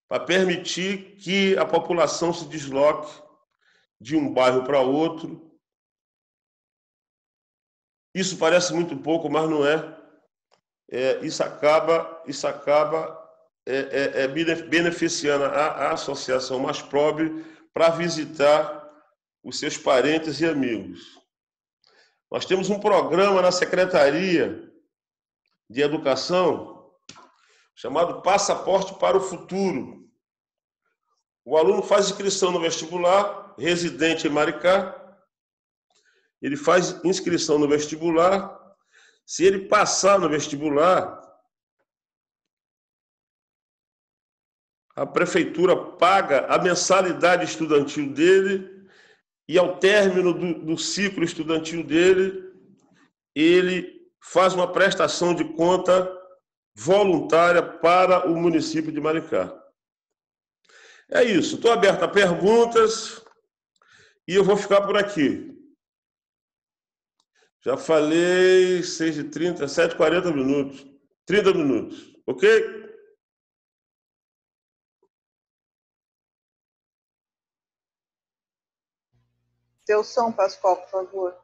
para permitir que a população se desloque de um bairro para outro. Isso parece muito pouco, mas não é. Isso acaba beneficiando a associação mais pobre para visitar os seus parentes e amigos. Nós temos um programa na Secretaria de Educação chamado Passaporte para o Futuro. O aluno faz inscrição no vestibular, residente em Maricá, ele faz inscrição no vestibular. Se ele passar no vestibular, a prefeitura paga a mensalidade estudantil dele e, ao término do ciclo estudantil dele, ele faz uma prestação de conta voluntária para o município de Maricá. É isso. Estou aberto a perguntas e eu vou ficar por aqui. Já falei 6h30, 7h40 minutos. 30 minutos. Ok? Seu som, Pascoal, por favor.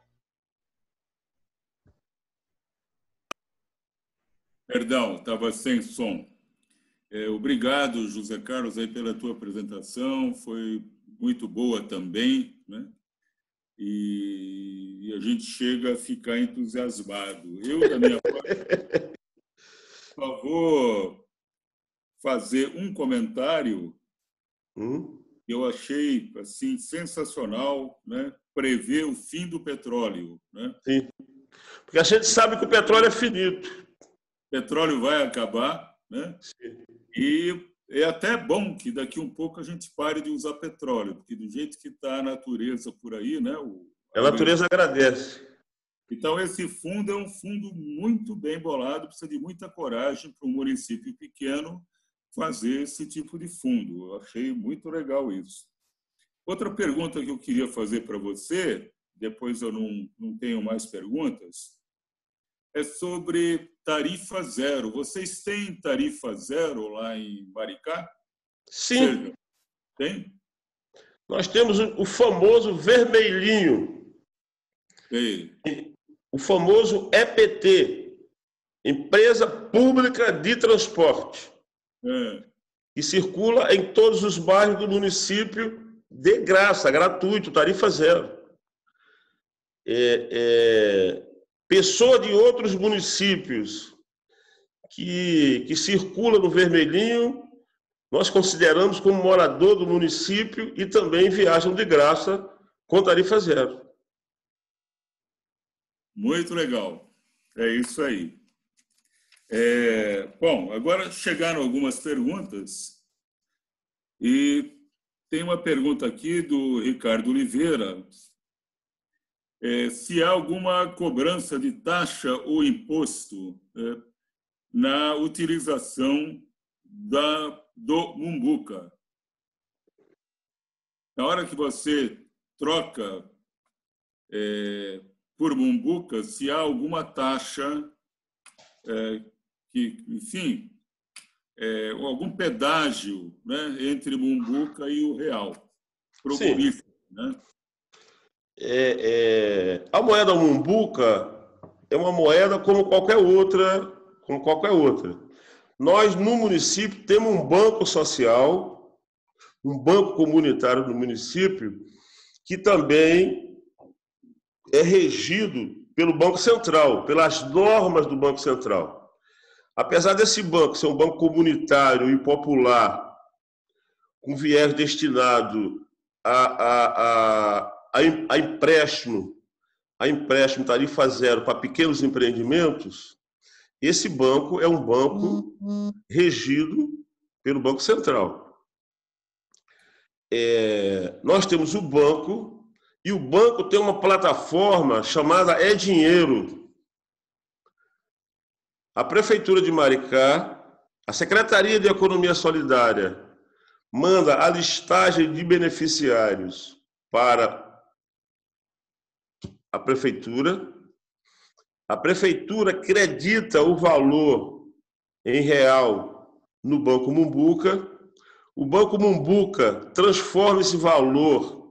Perdão, estava sem som. Obrigado, José Carlos, aí pela tua apresentação. Foi muito boa também, né? E a gente chega a ficar entusiasmado. Eu, da minha parte, só vou fazer um comentário que eu achei assim sensacional, né? Prever o fim do petróleo, né? Sim. Porque a gente sabe que o petróleo é finito. O petróleo vai acabar, né? Sim. E é até bom que daqui um pouco a gente pare de usar petróleo, porque do jeito que está a natureza por aí, né? A natureza agradece. Então, esse fundo é um fundo muito bem bolado, precisa de muita coragem para um município pequeno fazer esse tipo de fundo. Eu achei muito legal isso. Outra pergunta que eu queria fazer para você, depois eu não tenho mais perguntas, é sobre tarifa zero. Vocês têm tarifa zero lá em Maricá? Sim. Tem? Nós temos o famoso vermelhinho. Tem. O famoso EPT, Empresa Pública de Transporte, que circula em todos os bairros do município de graça, gratuito, tarifa zero. Pessoa de outros municípios que circula no vermelhinho, nós consideramos como morador do município e também viajam de graça com tarifa zero. Muito legal. É isso aí. Bom, agora chegaram algumas perguntas e tem uma pergunta aqui do Ricardo Oliveira. Se há alguma cobrança de taxa ou imposto na utilização do Mumbuca. Na hora que você troca por Mumbuca, se há alguma taxa, enfim, algum pedágio, né, entre Mumbuca e o real, para o turista, né? A moeda Mumbuca é uma moeda como qualquer outra, Nós, no município, temos um banco social, um banco comunitário no município, que também é regido pelo Banco Central, pelas normas do Banco Central. Apesar desse banco ser um banco comunitário e popular, com viés destinado a empréstimo tarifa zero para pequenos empreendimentos, esse banco é um banco regido pelo Banco Central. Nós temos o banco, e o banco tem uma plataforma chamada É Dinheiro. A Prefeitura de Maricá, a Secretaria de Economia Solidária, manda a listagem de beneficiários para a Prefeitura. A Prefeitura acredita o valor em real no Banco Mumbuca. O Banco Mumbuca transforma esse valor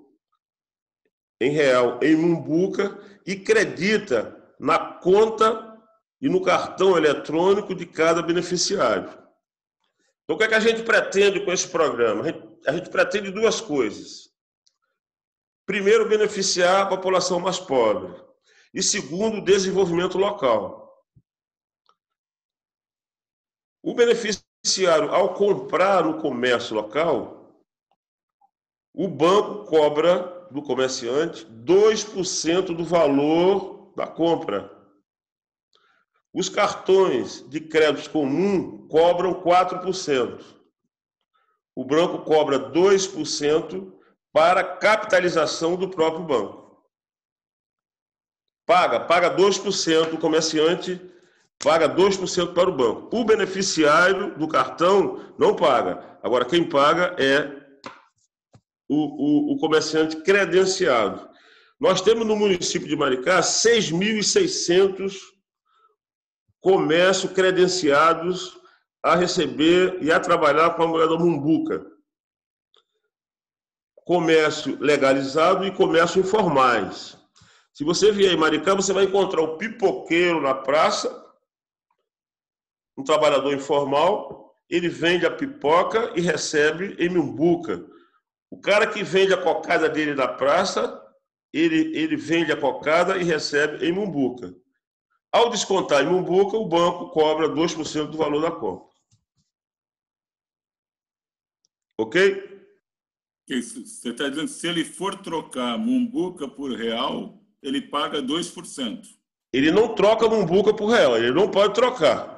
em real em Mumbuca e credita na conta e no cartão eletrônico de cada beneficiário. Então, o que é que a gente pretende com esse programa? A gente pretende duas coisas. Primeiro, beneficiar a população mais pobre. E segundo, o desenvolvimento local. O beneficiário, ao comprar no comércio local, o banco cobra do comerciante 2% do valor da compra. Os cartões de crédito comum cobram 4%. O banco cobra 2% para a capitalização do próprio banco. Paga 2%, o comerciante paga 2% para o banco. O beneficiário do cartão não paga. Agora, quem paga é o comerciante credenciado. Nós temos no município de Maricá 6.600 comércios credenciados a receber e a trabalhar com a moeda Mumbuca. Comércio legalizado e comércio informais. Se você vier em Maricá, você vai encontrar o pipoqueiro na praça, um trabalhador informal, ele vende a pipoca e recebe em Mumbuca. O cara que vende a cocada dele na praça, ele vende a cocada e recebe em Mumbuca. Ao descontar em Mumbuca, o banco cobra 2% do valor da compra. Ok? Você está dizendo que se ele for trocar Mumbuca por real, ele paga 2%. Ele não troca Mumbuca por real, ele não pode trocar.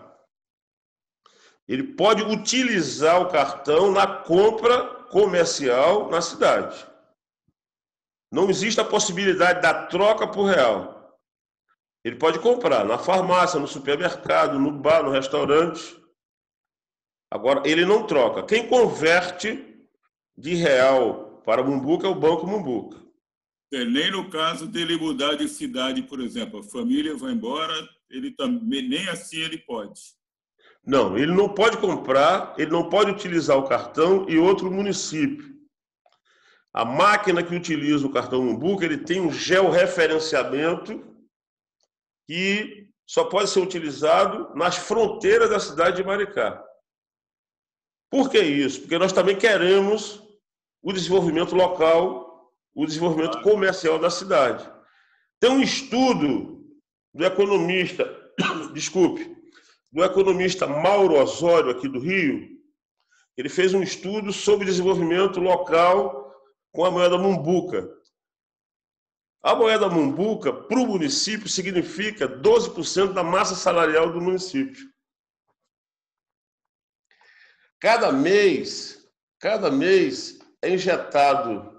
Ele pode utilizar o cartão na compra comercial na cidade. Não existe a possibilidade da troca por real. Ele pode comprar na farmácia, no supermercado, no bar, no restaurante. Agora, ele não troca. Quem converte de real para Mumbuca é o Banco Mumbuca. Nem no caso dele mudar de cidade, por exemplo, a família vai embora, ele também, nem assim ele pode. Não, ele não pode comprar, ele não pode utilizar o cartão em outro município. A máquina que utiliza o cartão Mumbuca, ele tem um georreferenciamento que só pode ser utilizado nas fronteiras da cidade de Maricá. Por que isso? Porque nós também queremos o desenvolvimento local, o desenvolvimento comercial da cidade. Tem um estudo do economista, do economista Mauro Osório, aqui do Rio. Ele fez um estudo sobre desenvolvimento local com a moeda Mumbuca. A moeda Mumbuca, para o município, significa 12% da massa salarial do município. Cada mês é injetado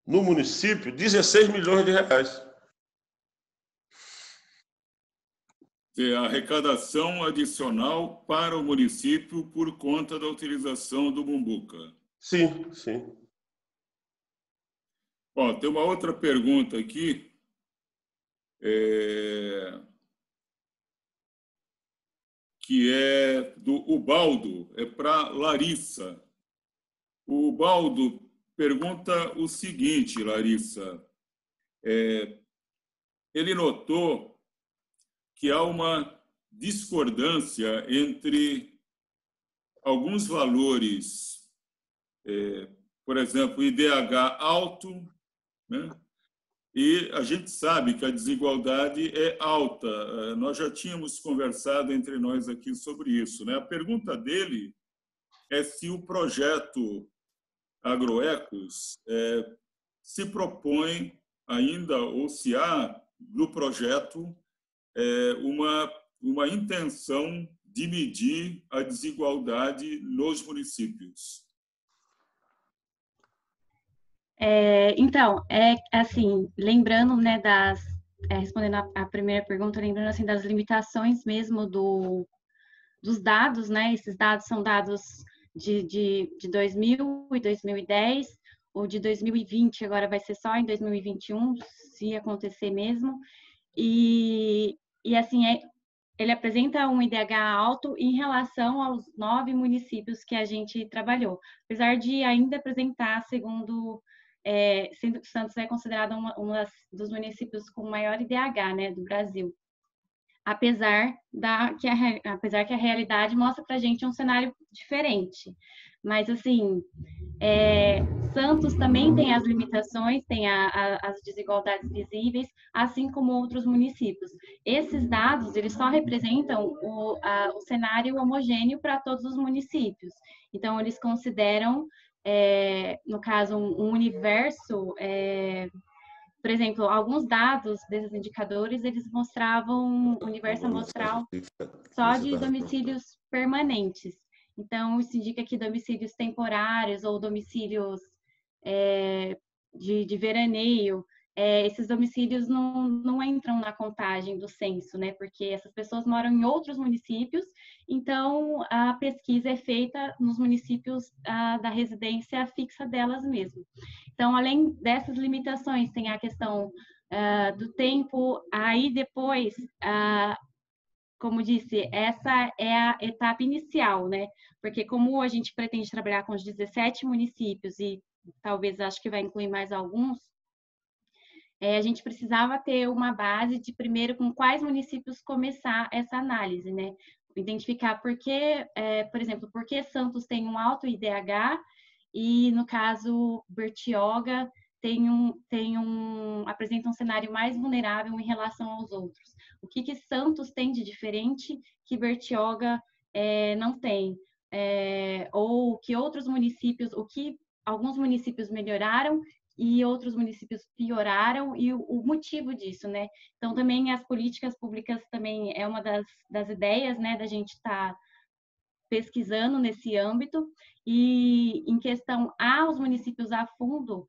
no município 16 milhões de reais. A arrecadação adicional para o município por conta da utilização do Mumbuca. Sim, sim. Bom, tem uma outra pergunta aqui. Que é do Ubaldo, é para Larissa. O Ubaldo pergunta o seguinte, Larissa. Ele notou que há uma discordância entre alguns valores, por exemplo, IDH alto, né? E a gente sabe que a desigualdade é alta. Nós já tínhamos conversado entre nós aqui sobre isso, né? A pergunta dele é se o projeto Agroecos se propõe ainda, ou se há no projeto uma intenção de medir a desigualdade nos municípios. Então, assim, lembrando, né, respondendo a primeira pergunta, lembrando assim das limitações mesmo dos dados, né? Esses dados são dados de 2000 e 2010, ou de 2020, agora vai ser só em 2021, se acontecer mesmo. E assim, ele apresenta um IDH alto em relação aos 9 municípios que a gente trabalhou, apesar de ainda apresentar, segundo Santos é considerado um dos municípios com maior IDH, né, do Brasil. Apesar que a realidade mostra para a gente um cenário diferente. Mas, assim, Santos também tem as limitações, tem as desigualdades visíveis, assim como outros municípios. Esses dados, eles só representam o cenário homogêneo para todos os municípios. Então, eles consideram, no caso, um universo... por exemplo, alguns dados desses indicadores, eles mostravam o universo amostral só de domicílios permanentes. Então, isso indica que domicílios temporários ou domicílios de veraneio, esses domicílios não entram na contagem do censo, né? Porque essas pessoas moram em outros municípios, então a pesquisa é feita nos municípios da residência fixa delas mesmo. Então, além dessas limitações, tem a questão do tempo, aí depois, como disse, essa é a etapa inicial, né? Porque como a gente pretende trabalhar com os 17 municípios e talvez acho que vai incluir mais alguns, a gente precisava ter uma base de primeiro com quais municípios começar essa análise, né? Identificar por que, por exemplo, por que Santos tem um alto IDH e, no caso, Bertioga apresenta um cenário mais vulnerável em relação aos outros. O que Santos tem de diferente que Bertioga não tem? Ou que outros municípios, o que alguns municípios melhoraram e outros municípios pioraram, e o motivo disso, né? Então, também as políticas públicas também é uma das ideias, né, da gente estar pesquisando nesse âmbito. E em questão aos municípios a fundo,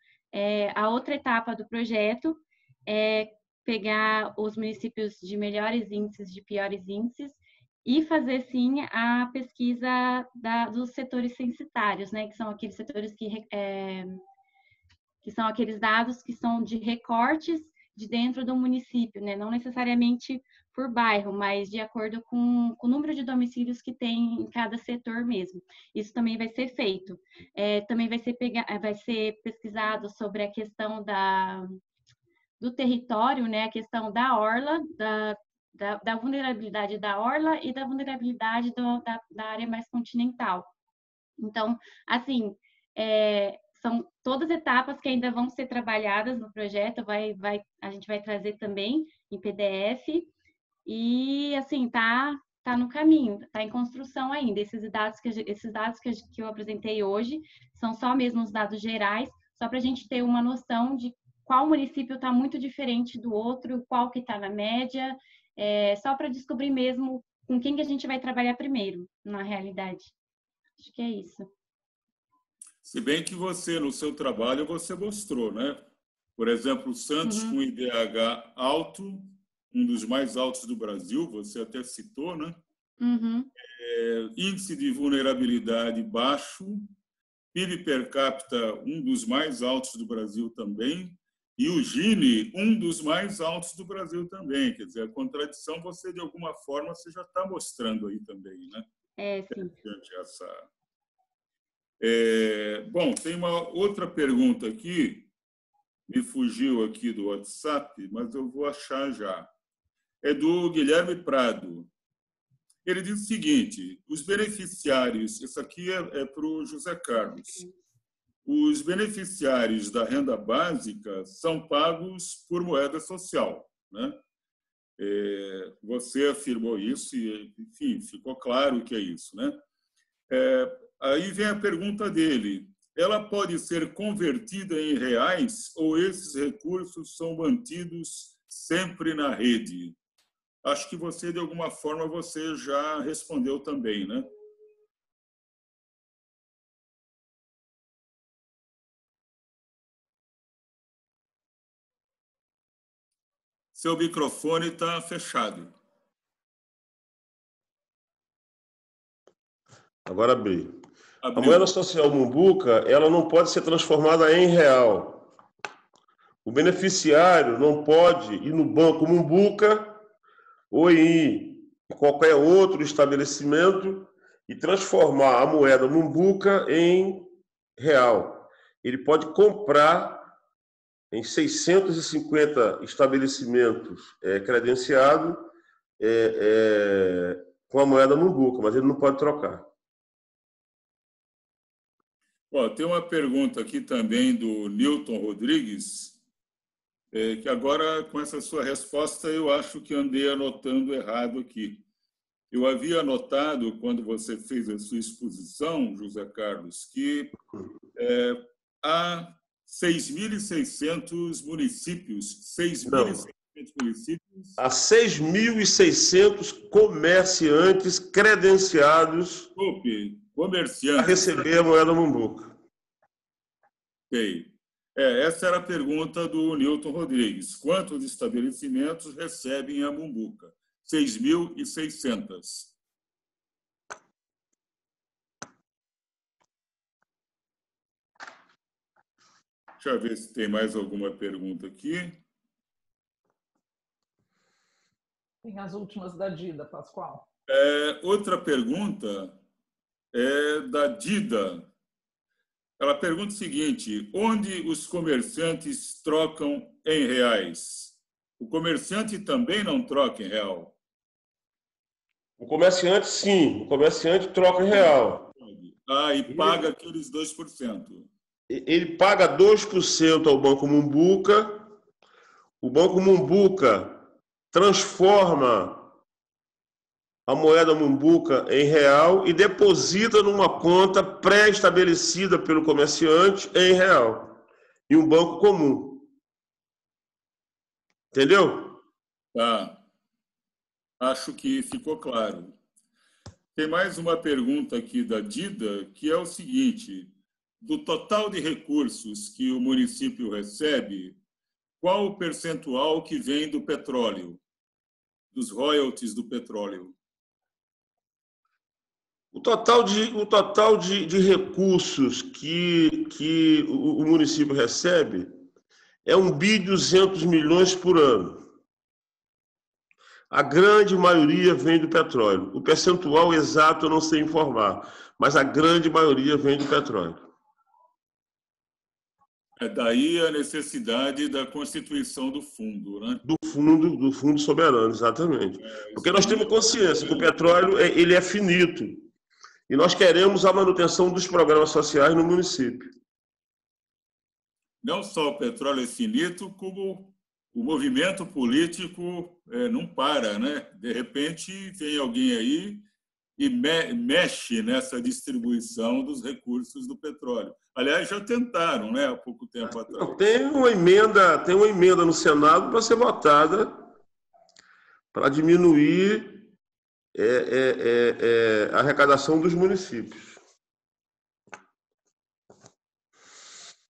a outra etapa do projeto é pegar os municípios de melhores índices, de piores índices, e fazer, sim, a pesquisa dos setores censitários, né, que são aqueles setores que são aqueles dados que são de recortes de dentro do município, né? Não necessariamente por bairro, mas de acordo com o número de domicílios que tem em cada setor mesmo. Isso também vai ser feito. Também vai ser pesquisado sobre a questão do território, né? A questão da orla, da vulnerabilidade da orla e da vulnerabilidade da área mais continental. Então, assim, são todas etapas que ainda vão ser trabalhadas no projeto, a gente vai trazer também em PDF, e assim, tá no caminho, tá em construção ainda. Esses dados que eu apresentei hoje são só mesmo os dados gerais, só para a gente ter uma noção de qual município está muito diferente do outro, qual que está na média, só para descobrir mesmo com quem que a gente vai trabalhar primeiro, na realidade. Acho que é isso. Se bem que você, no seu trabalho, você mostrou, né? Por exemplo, Santos com IDH alto, um dos mais altos do Brasil, você até citou, né? Índice de vulnerabilidade baixo, PIB per capita, um dos mais altos do Brasil também, e o Gini, um dos mais altos do Brasil também. Quer dizer, a contradição você, de alguma forma, você já está mostrando aí também, né? Sim. Bom, tem uma outra pergunta aqui, me fugiu aqui do WhatsApp, mas eu vou achar já. É do Guilherme Prado. Ele diz o seguinte: os beneficiários, isso aqui é para o José Carlos, os beneficiários da renda básica são pagos por moeda social, né? Você afirmou isso e, enfim, ficou claro que é isso, né? Aí vem a pergunta dele: ela pode ser convertida em reais ou esses recursos são mantidos sempre na rede? Acho que você, de alguma forma, você já respondeu também, né? Seu microfone está fechado. Agora abri. A moeda social Mumbuca, ela não pode ser transformada em real. O beneficiário não pode ir no Banco Mumbuca ou em qualquer outro estabelecimento e transformar a moeda Mumbuca em real. Ele pode comprar em 650 estabelecimentos credenciados com a moeda Mumbuca, mas ele não pode trocar. Tem uma pergunta aqui também do Newton Rodrigues, que agora, com essa sua resposta, eu acho que andei anotando errado aqui. Eu havia anotado, quando você fez a sua exposição, José Carlos, que há 6.600 municípios. 6.600 municípios. Há 6.600 comerciantes credenciados comerciantes a receber a moeda Mumbuca. Ok. Essa era a pergunta do Newton Rodrigues. Quantos estabelecimentos recebem a Mumbuca? 6.600. Deixa eu ver se tem mais alguma pergunta aqui. Tem as últimas da Dida, Pascoal. Outra pergunta é da Dida. Ela pergunta o seguinte: onde os comerciantes trocam em reais? O comerciante também não troca em real? O comerciante, sim. O comerciante troca em real. E paga aqueles 2%. Ele paga 2% ao Banco Mumbuca. O Banco Mumbuca transforma a moeda Mumbuca em real e deposita numa conta pré-estabelecida pelo comerciante em real, em um banco comum. Entendeu? Tá. Acho que ficou claro. Tem mais uma pergunta aqui da Dida, que é o seguinte: do total de recursos que o município recebe, qual o percentual que vem do petróleo, dos royalties do petróleo? O total de recursos que o município recebe é 1.200 bilhões por ano. A grande maioria vem do petróleo. O percentual exato eu não sei informar, mas a grande maioria vem do petróleo. É daí a necessidade da constituição do fundo, né? Do fundo soberano, exatamente. Porque nós temos consciência que o petróleo ele é finito e nós queremos a manutenção dos programas sociais no município. Não só o petróleo é finito, como o movimento político não para, né? De repente vem alguém aí e mexe nessa distribuição dos recursos do petróleo. Aliás, já tentaram, né, há pouco tempo atrás. Tem uma emenda no Senado para ser votada para diminuir a arrecadação dos municípios.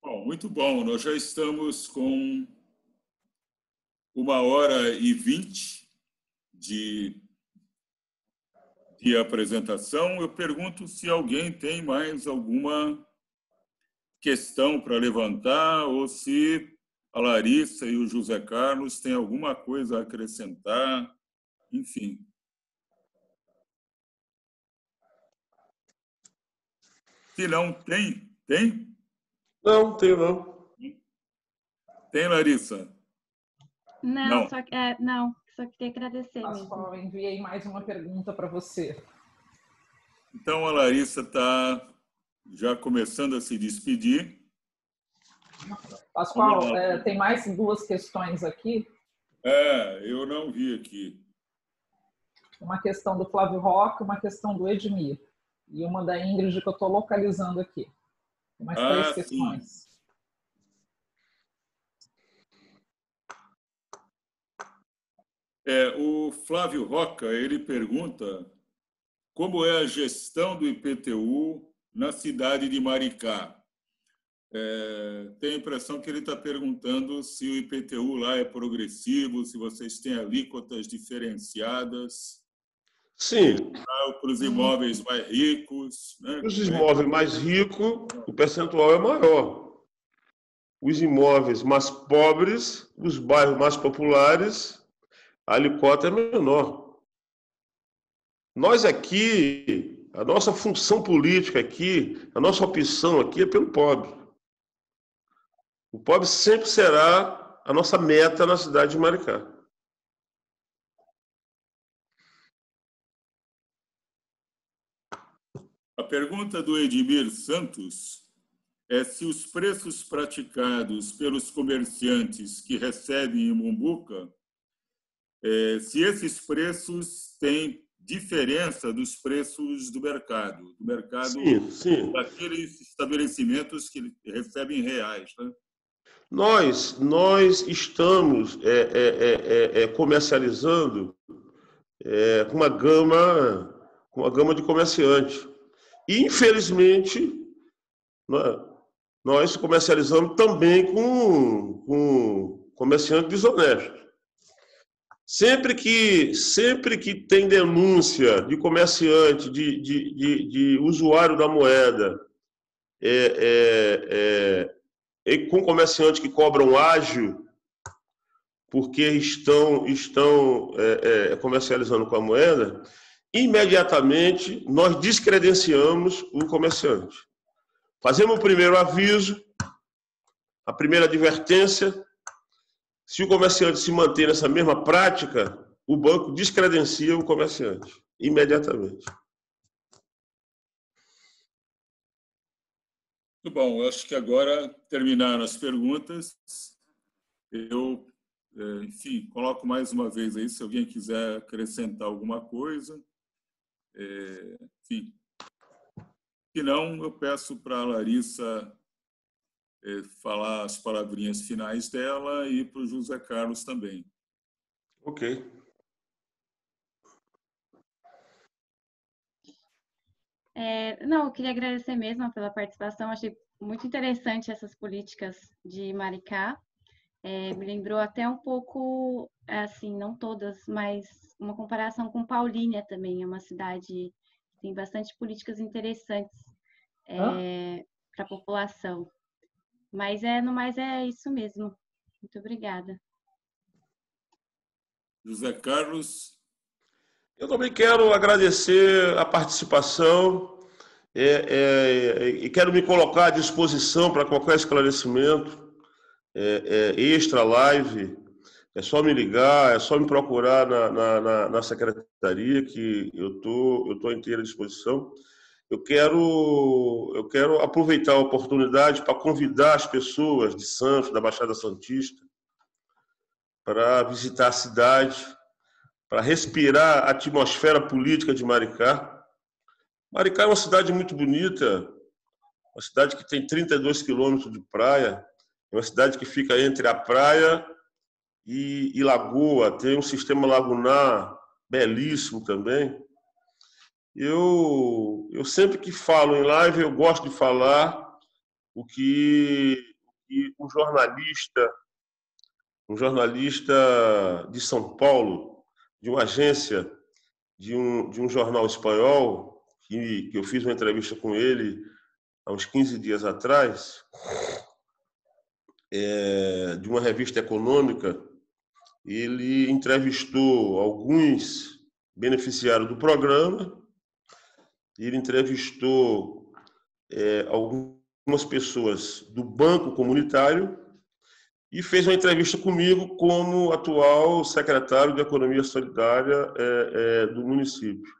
Bom, muito bom. Nós já estamos com 1h20 de apresentação. Eu pergunto se alguém tem mais alguma questão para levantar ou se a Larissa e o José Carlos têm alguma coisa a acrescentar, enfim. Se não, tem? Não, tenho não. Tem, Larissa? Não. Só queria agradecer Pascoal, mesmo. eu enviei mais uma pergunta para você. Então, a Larissa está já começando a se despedir. Pascoal, tem mais 2 questões aqui. Eu não vi aqui. Uma questão do Flávio Roca, uma questão do Edmir. E uma da Ingrid que eu estou localizando aqui. Tem mais 3 questões. Sim. O Flávio Roca, ele pergunta como é a gestão do IPTU na cidade de Maricá. Tenho a impressão que ele está perguntando se o IPTU lá é progressivo, se vocês têm alíquotas diferenciadas. Sim. Para os imóveis mais ricos. Né? Os imóveis mais ricos, o percentual é maior. Os imóveis mais pobres, os bairros mais populares, a alíquota é menor. Nós aqui, a nossa função política aqui, a nossa opção aqui é pelo pobre. O pobre sempre será a nossa meta na cidade de Maricá. A pergunta do Edmir Santos é se os preços praticados pelos comerciantes que recebem em Mumbuca, se esses preços têm diferença dos preços do mercado Sim. Daqueles estabelecimentos que recebem reais, né? Nós estamos comercializando com uma gama de comerciantes. E, infelizmente, nós comercializamos também com comerciantes desonestos. Sempre que tem denúncia de comerciante, de usuário da moeda, com comerciantes que cobram ágio porque estão comercializando com a moeda, imediatamente nós descredenciamos o comerciante. Fazemos o primeiro aviso, a primeira advertência. Se o comerciante se manter nessa mesma prática, o banco descredencia o comerciante imediatamente. Muito bom, eu acho que agora terminaram as perguntas. Eu, enfim, coloco mais uma vez aí, se alguém quiser acrescentar alguma coisa. Enfim. Se não, eu peço para a Larissa falar as palavrinhas finais dela e para o José Carlos também. Ok. Não, eu queria agradecer mesmo pela participação. Achei muito interessante essas políticas de Maricá. Me lembrou até um pouco, assim, não todas, mas uma comparação com Paulínia também. É uma cidade que tem bastante políticas interessantes para a população. Mas no mais é isso mesmo. Muito obrigada. José Carlos. Eu também quero agradecer a participação e quero me colocar à disposição para qualquer esclarecimento extra live. É só me ligar, é só me procurar na secretaria, que eu tô à inteira disposição. Eu quero aproveitar a oportunidade para convidar as pessoas de Santos, da Baixada Santista, para visitar a cidade, para respirar a atmosfera política de Maricá. Maricá é uma cidade muito bonita, uma cidade que tem 32 quilômetros de praia, é uma cidade que fica entre a praia e lagoa, tem um sistema lagunar belíssimo também. Eu sempre que falo em live, eu gosto de falar o que um jornalista de São Paulo, de uma agência, de um jornal espanhol, que eu fiz uma entrevista com ele há uns 15 dias atrás, de uma revista econômica. Ele entrevistou alguns beneficiários do programa, ele entrevistou algumas pessoas do Banco Comunitário e fez uma entrevista comigo como atual secretário de Economia Solidária do município.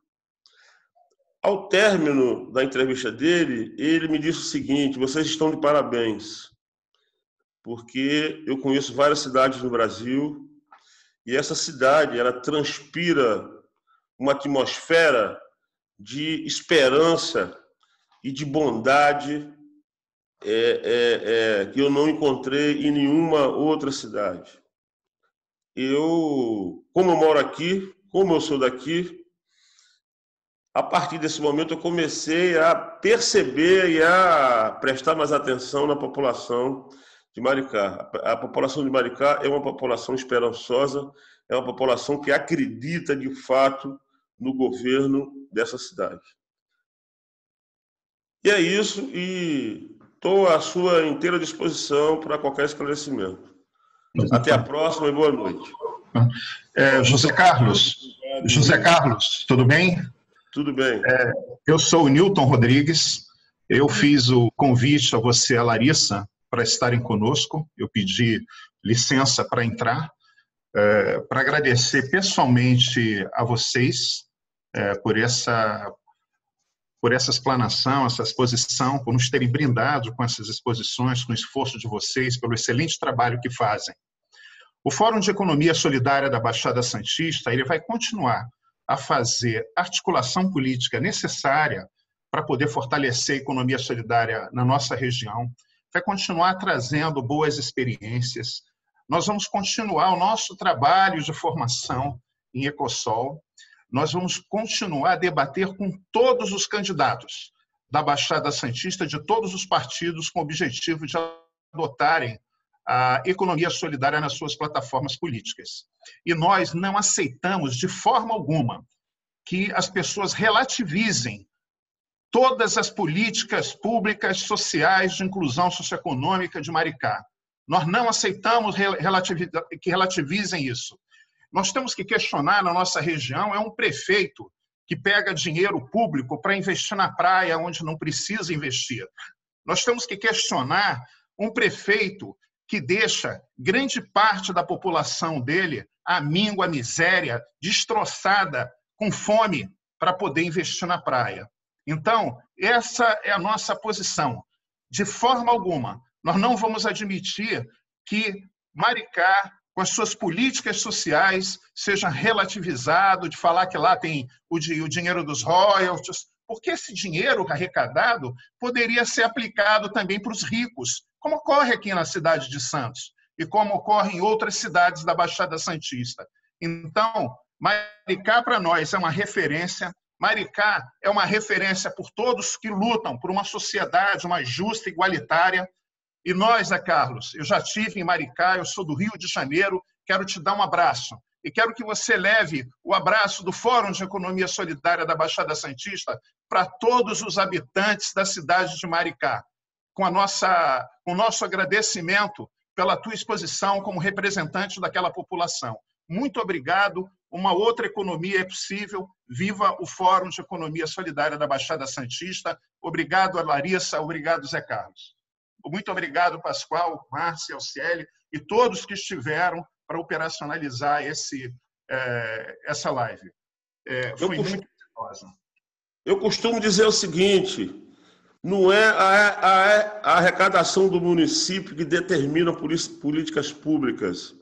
Ao término da entrevista dele, ele me disse o seguinte: vocês estão de parabéns, porque eu conheço várias cidades no Brasil e essa cidade ela transpira uma atmosfera de esperança e de bondade que eu não encontrei em nenhuma outra cidade. Como eu moro aqui, como eu sou daqui, a partir desse momento eu comecei a perceber e a prestar mais atenção na população de Maricá. A população de Maricá é uma população esperançosa, é uma população que acredita de fato no governo dessa cidade. E é isso, e estou à sua inteira disposição para qualquer esclarecimento. Até a próxima e boa noite. José Carlos, tudo bem? Tudo bem. Eu sou o Newton Rodrigues, eu fiz o convite a você e a Larissa para estarem conosco, eu pedi licença para entrar, para agradecer pessoalmente a vocês por essa explanação, essa exposição, por nos terem brindado com essas exposições, com o esforço de vocês, pelo excelente trabalho que fazem. O Fórum de Economia Solidária da Baixada Santista, ele vai continuar a fazer articulação política necessária para poder fortalecer a economia solidária na nossa região, vai continuar trazendo boas experiências. Nós vamos continuar o nosso trabalho de formação em Ecosol, nós vamos continuar a debater com todos os candidatos da Baixada Santista, de todos os partidos, com o objetivo de adotarem a economia solidária nas suas plataformas políticas. E nós não aceitamos, de forma alguma, que as pessoas relativizem todas as políticas públicas sociais de inclusão socioeconômica de Maricá. Nós não aceitamos que relativizem isso. Nós temos que questionar, na nossa região, é um prefeito que pega dinheiro público para investir na praia onde não precisa investir. Nós temos que questionar um prefeito que deixa grande parte da população dele à míngua, à miséria, destroçada, com fome, para poder investir na praia. Então, essa é a nossa posição. De forma alguma, nós não vamos admitir que Maricá, com as suas políticas sociais, seja relativizado, de falar que lá tem o dinheiro dos royalties, porque esse dinheiro arrecadado poderia ser aplicado também para os ricos, como ocorre aqui na cidade de Santos e como ocorre em outras cidades da Baixada Santista. Então, Maricá, para nós, é uma referência. Maricá é uma referência por todos que lutam por uma sociedade mais justa e igualitária. E nós, Zé Carlos, eu já estive em Maricá, eu sou do Rio de Janeiro, quero te dar um abraço. E quero que você leve o abraço do Fórum de Economia Solidária da Baixada Santista para todos os habitantes da cidade de Maricá, com o nosso agradecimento pela tua exposição como representante daquela população. Muito obrigado. Uma outra economia é possível. Viva o Fórum de Economia Solidária da Baixada Santista. Obrigado, Larissa. Obrigado, Zé Carlos. Muito obrigado, Pascoal, Márcia, Alciele e todos que estiveram para operacionalizar essa live. Foi muito exitosa. Eu costumo dizer o seguinte: não é a arrecadação do município que determina políticas públicas.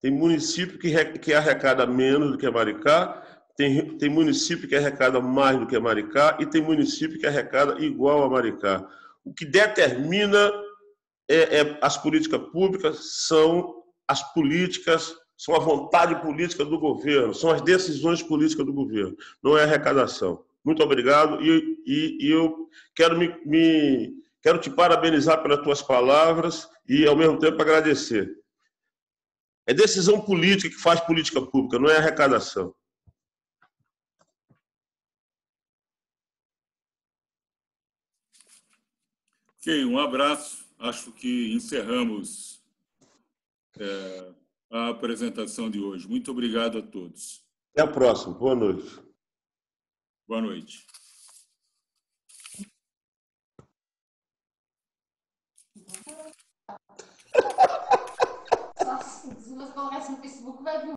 Tem município que arrecada menos do que Maricá, tem município que arrecada mais do que Maricá e tem município que arrecada igual a Maricá. O que determina as políticas públicas são as políticas, são a vontade política do governo, são as decisões políticas do governo, não é a arrecadação. Muito obrigado e eu quero te parabenizar pelas tuas palavras e, ao mesmo tempo, agradecer. É decisão política que faz política pública, não é arrecadação. Ok, um abraço. Acho que encerramos a apresentação de hoje. Muito obrigado a todos. Até a próxima. Boa noite. Boa noite. Se você colocar isso no Facebook, vai vir